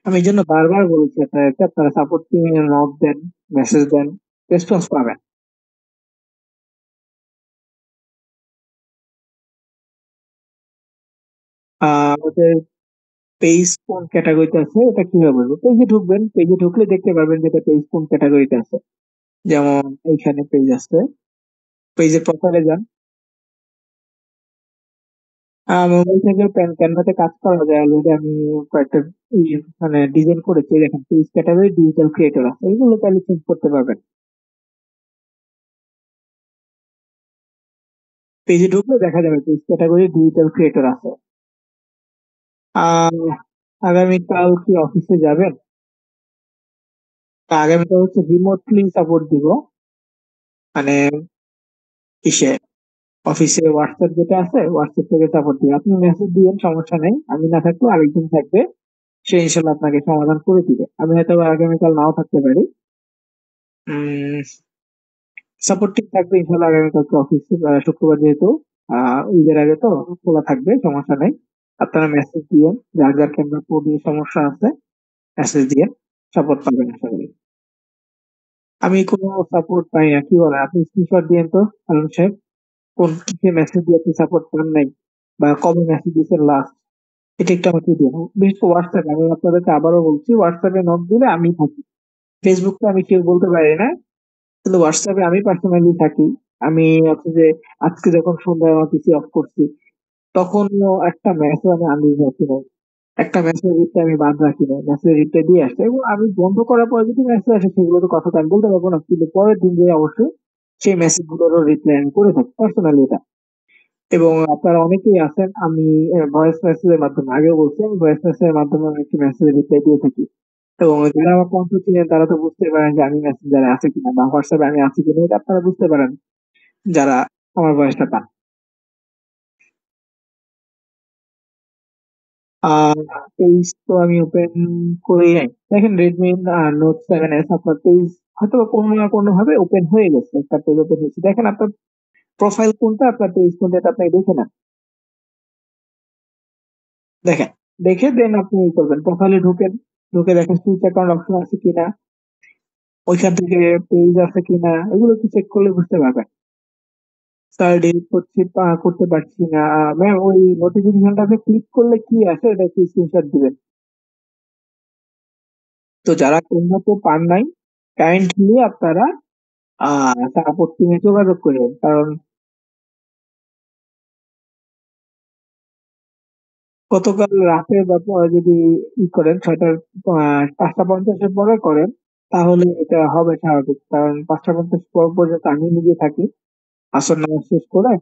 আমি এই জন্য বারবার বলেছি আপনাদেরকে আপনারা সাপোর্ট টিমে নক দেন, মেসেজ দেন, রেসপন্স পাবেন। আমাদের পেজ কোন ক্যাটাগরিতে আছে এটা কিভাবে বলবো? পেজে ঢুকবেন, পেজে ঢুকলে দেখতে পারবেন যে এটা পেজ কোন ক্যাটাগরিতে আছে। যেমন এইখানে পেজ আছে, পেজের প্রোফাইলে যান। মোবাইল থেকে ক্যানভাতে কাজ করা যায় অলরেডি। আমি কয়েকটা মানে ডিজাইন করেছি, দেখেন পেজ ক্যাটাগরি ডিজিটাল ক্রিয়েটর আছে, এগুলো চাইলে চেঞ্জ করতে পারবেন। পেজে ঢুকলে দেখা যাবে পেজ ক্যাটাগরি ডিজিটাল ক্রিয়েটর আছে। আহ আগামীকাল কি অফিসে যাবেন? আগামীকাল হচ্ছে রিমোটলি সাপোর্ট দিব, মানে ইসে অফিসে হোয়াটসঅ্যাপ যেটা আছে হোয়াটসঅ্যাপ থেকে সাপোর্ট দিবে। আপনি মেসেজ দিবেন, সমস্যা নেই, আমি না থাকলেও আরেকজন থাকবে, সে ইনশাল্লাহ আপনাকে সমাধান করে দিবে। আমি হয়তো বা আগামীকাল নাও থাকতে পারি। উম সাপোর্ট টিম থাকবে ইনশাল্লাহ আগামীকালকে অফিস শুক্রবার যেহেতু ঈদের আগে তো খোলা থাকবে, সমস্যা নেই। আপনারা মেসেজ দিয়ে যার যার ক্যামেরা নিয়ে সমস্যা আছে মেসেজ দিয়ে সাপোর্ট পাবেন আশা করি। আমি কোনো সাপোর্ট পাই না, কি বলেন আপনি? স্ক্রিনশট দিয়েন তো আলম সাহেব, কোন কিসে মেসেজ দিয়ে আপনি সাপোর্ট পান নাই বা কবে মেসেজ দিয়েছেন লাস্ট, এটা একটু আমাকে দিয়ে। বিশেষ করে হোয়াটসঅ্যাপ, আমি আপনাদেরকে আবারও বলছি, হোয়াটসঅ্যাপে নক দিলে আমি থাকি। ফেসবুকে আমি কেউ বলতে পারি না, কিন্তু হোয়াটসঅ্যাপে আমি পার্সোনালি থাকি। আমি হচ্ছে যে আজকে যখন সন্ধ্যায় আমার পিসি অফ করছি তখনও একটা মেসেজ আমি আনরিড রাখি নাই, একটা মেসেজ রিপ্লাই আমি বাদ রাখি নাই, মেসেজ রিপ্লাই দিয়ে আসছে। এবং আমি বন্ধ করার পরে যদি মেসেজ আসে সেগুলো তো কথা তো আমি বলতে পারবো না, কিন্তু পরের দিন যে অবশ্যই সেই মেসেজ গুলোরও রিপ্লাই আমি করে থাকি পার্সোনালি এটা। এবং আপনারা অনেকেই আছেন, আমি ভয়েস মেসেজের মাধ্যমে, আগেও বলছি, আমি ভয়েস মেসেজের মাধ্যমে অনেকটি মেসেজ রিপ্লাই দিয়ে থাকি। এবং যারা আমার কণ্ঠ চিনেন তারা তো বুঝতে পারেন যে আমি মেসেঞ্জারে আছি কিনা বা হোয়াটসঅ্যাপে আমি আছি কিনা, এটা আপনারা বুঝতে পারেন যারা আমার ভয়েসটা পান। আর পেজ তো আমি ওপেন করি নাই। দেখেন রেডমি নোট 7 এস আপনার পেজ হয়তো বা কোনো না কোনো ভাবে ওপেন হয়ে গেছে, একটা পেজ ওপেন হয়েছে। দেখেন আপনার প্রোফাইল কোনটা, আপনার পেজ কোনটা, এটা আপনি দেখে নেন। দেখেন, দেখে দেন আপনি ই করবেন, প্রোফাইলে ঢুকেন, ঢুকে দেখেন সুইচ অ্যাকাউন্ট অপশন আছে কিনা, ওইখান থেকে পেজ আছে কিনা, এগুলো একটু চেক করলে বুঝতে পারবেন। স্যার ডিলিট করতে পারছি না। ম্যাম ওই নোটিফিকেশনটাতে ক্লিক করলে কি আসে এটা একটু স্ক্রিনশট দিবেন। তো যারা উন্নত পান নাই, কাইন্ডলি আপনারা সাপোর্ট টিমে যোগাযোগ করেন, কারণ গতকাল রাতে বা যদি ই করেন 5টা 50-এর পরে করেন তাহলে এটা হবে স্বাভাবিক, কারণ 5টা 50 পর পর্যন্ত আমি নিজে থাকি। আসর নামাজ শেষ করে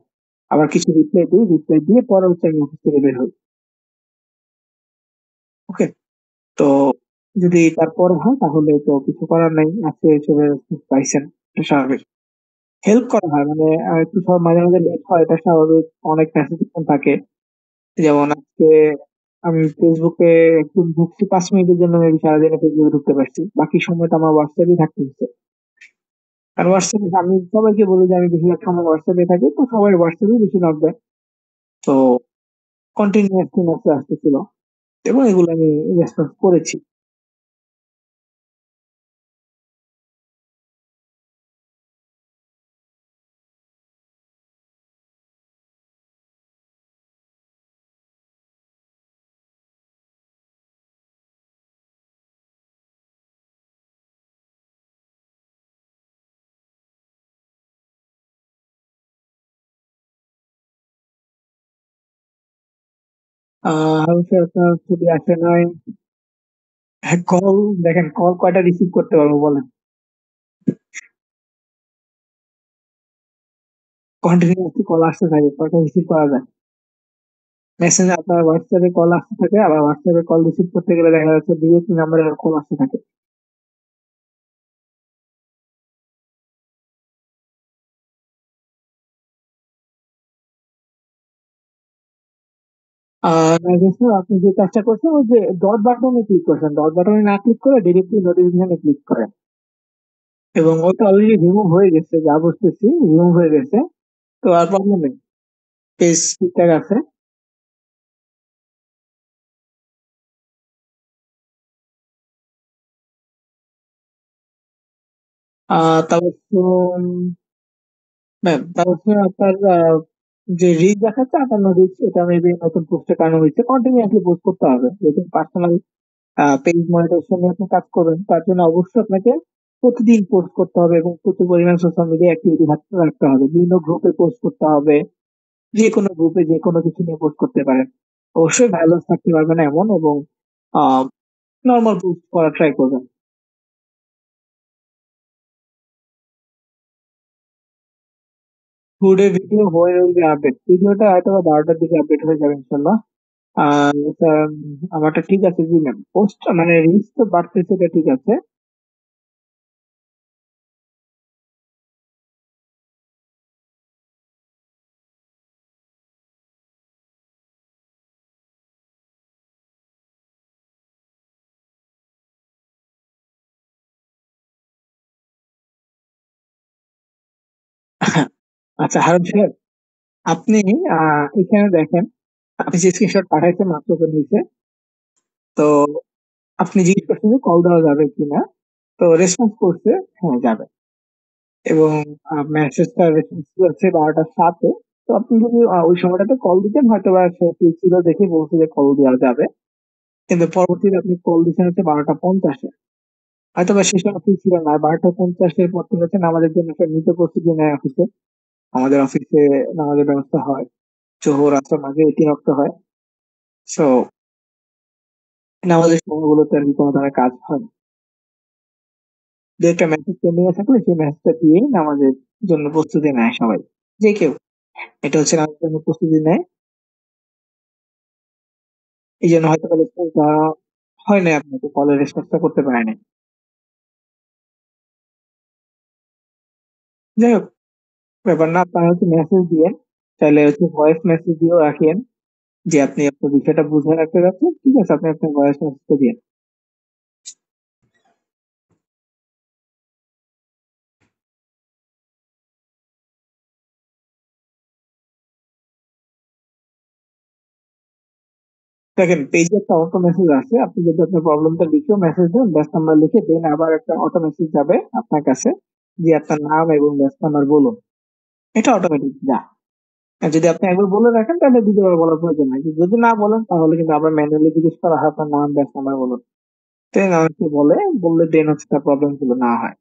আবার কিছু রিপ্লাই দিই, রিপ্লাই দিয়ে পরে হচ্ছে আমি অফিস থেকে বের হই। ওকে, তো যদি তারপরে হয় তাহলে তো কিছু করার নাই, আজকে হিসেবে পাইছেন, এটা স্বাভাবিক। হেল্প করা হয় মানে একটু সব মাঝে মাঝে লেট হয়, এটা স্বাভাবিক। অনেক মেসেজ থাকে, যেমন আজকে আমি ফেসবুকে একটু ঢুকছি 5 মিনিটের জন্য, আমি সারাদিনে ফেসবুকে ঢুকতে পারছি, বাকি সময়টা আমার হোয়াটসঅ্যাপই থাকতে হচ্ছে। আর হোয়াটসঅ্যাপে আমি সবাইকে বলি যে আমি বেশিরভাগ সময় হোয়াটসঅ্যাপে থাকি, তো সবাই হোয়াটসঅ্যাপে বেশি নক দেয়। তো কন্টিনিউয়াসলি মেসেজ আসতেছিল এবং এগুলো আমি রেসপন্স করেছি। হাউসে আপনার ছবি আসে নাই। কল, দেখেন কল কয়টা রিসিভ করতে পারবো বলেন? কন্টিনিউয়াসলি কল আসতে থাকে, কয়টা রিসিভ করা যায়? মেসেঞ্জে আপনার হোয়াটসঅ্যাপে কল আসতে থাকে, আবার হোয়াটসঅ্যাপে কল রিসিভ করতে গেলে দেখা যাচ্ছে ডিরেক্ট নাম্বারে কল আসতে থাকে। নার্গিস, আপনি যে কাজটা করছেন ওই যে ডট বাটনে ক্লিক করছেন, ডট বাটনে না ক্লিক করে ডিরেক্টলি নোটিফিকেশনে ক্লিক করেন। এবং ওটা অলরেডি রিমুভ হয়ে গেছে, যা বুঝতেছি রিমুভ হয়ে গেছে। তো আর প্রবলেম নেই, পেজ ঠিকঠাক আছে। তারপর ম্যাম, তারপর আপনার যে রিচ দেখাচ্ছে 58 রিচ, এটা মেবি নতুন পোস্টের কারণে হয়েছে। কন্টিনিউয়াসলি পোস্ট করতে হবে, যেহেতু পার্সোনাল পেজ মনিটাইজেশন নিয়ে আপনি কাজ করবেন, তার জন্য অবশ্যই আপনাকে প্রতিদিন পোস্ট করতে হবে এবং প্রচুর পরিমাণ সোশ্যাল মিডিয়া অ্যাক্টিভিটি রাখতে হবে। বিভিন্ন গ্রুপে পোস্ট করতে হবে, যে কোনো গ্রুপে যে কোনো কিছু নিয়ে পোস্ট করতে পারেন। অবশ্যই ব্যালেন্স থাকতে পারবে না এমন, এবং নর্মাল পোস্ট করা ট্রাই করবেন। টুডে ভিডিও হয়ে উইল আপডেট, ভিডিওটা হয়তো বা 12টার দিকে আপডেট হয়ে যাবে ইনশাল্লাহ। আর আমারটা ঠিক আছে জি ম্যাম, পোস্ট মানে রিচ তো বাড়তেছে, এটা ঠিক আছে। আচ্ছা হারুন সাহেব, আপনি এখানে দেখেন, আপনি যে স্ক্রিনশট পাঠাইছেন মাত্র করে নিচে, তো আপনি জিজ্ঞেস করছেন যে কল দেওয়া যাবে কিনা, তো রেসপন্স করছে হ্যাঁ যাবে, এবং মেসেজটা রেসপন্স করেছে 12টা 7-এ। তো আপনি যদি ওই সময়টাতে কল দিতেন হয়তো বা সে ফ্রি ছিল দেখে বলছে যে কল দেওয়া যাবে, কিন্তু পরবর্তীতে আপনি কল দিচ্ছেন হচ্ছে 12টা 50-এ, হয়তো বা সে সময় ফ্রি ছিল না। 12টা 50-এর পর থেকে হচ্ছে নামাজের জন্য একটা মৃত প্রস্তুতি নেয় অফিসে। আমাদের অফিসে নামাজের ব্যবস্থা হয়, জোহর আসর মাঝে 3 ওয়াক্ত হয়। সো নামাজের সময়গুলোতে আর কি কোনো ধরনের কাজ হয় না। দু একটা মেসেজ পেন্ডিং থাকলে সেই মেসেজটা দিয়েই নামাজের জন্য প্রস্তুতি নেয় সবাই, যে কেউ। এটা হচ্ছে নামাজের জন্য প্রস্তুতি নেয়, এই জন্য হয়তো রেসপন্সটা হয় নাই, আপনাকে কলের রেসপন্সটা করতে পারে নাই। যাই হোক, ব্যাপার না, আপনারা হচ্ছে মেসেজ দিয়ে, চাইলে হচ্ছে ভয়েস মেসেজ দিয়েও রাখেন যে আপনি আপনার বিষয়টা বুঝে রাখতে যাচ্ছেন, ঠিক আছে, আপনি আপনার ভয়েস মেসেজটা দিন। দেখেন পেজে একটা অটো মেসেজ আছে, আপনি যদি আপনার প্রবলেমটা লিখেও মেসেজ দেন, ব্যাস নাম্বার লিখে দেন, আবার একটা অটো মেসেজ যাবে আপনার কাছে, যে আপনার নাম এবং ব্যাস নাম্বার বলুন। এটা অটোমেটিক যা। আর যদি আপনি একবার বলে রাখেন তাহলে দ্বিতীয়বার বলার প্রয়োজন নাই, যদি না বলেন তাহলে কিন্তু আবার ম্যানুয়ালি জিজ্ঞেস করা হয় আপনার নাম ব্যাস নাম্বার বলুন। দেন অনেকে বললে দেন হচ্ছে তার প্রবলেম গুলো না হয়।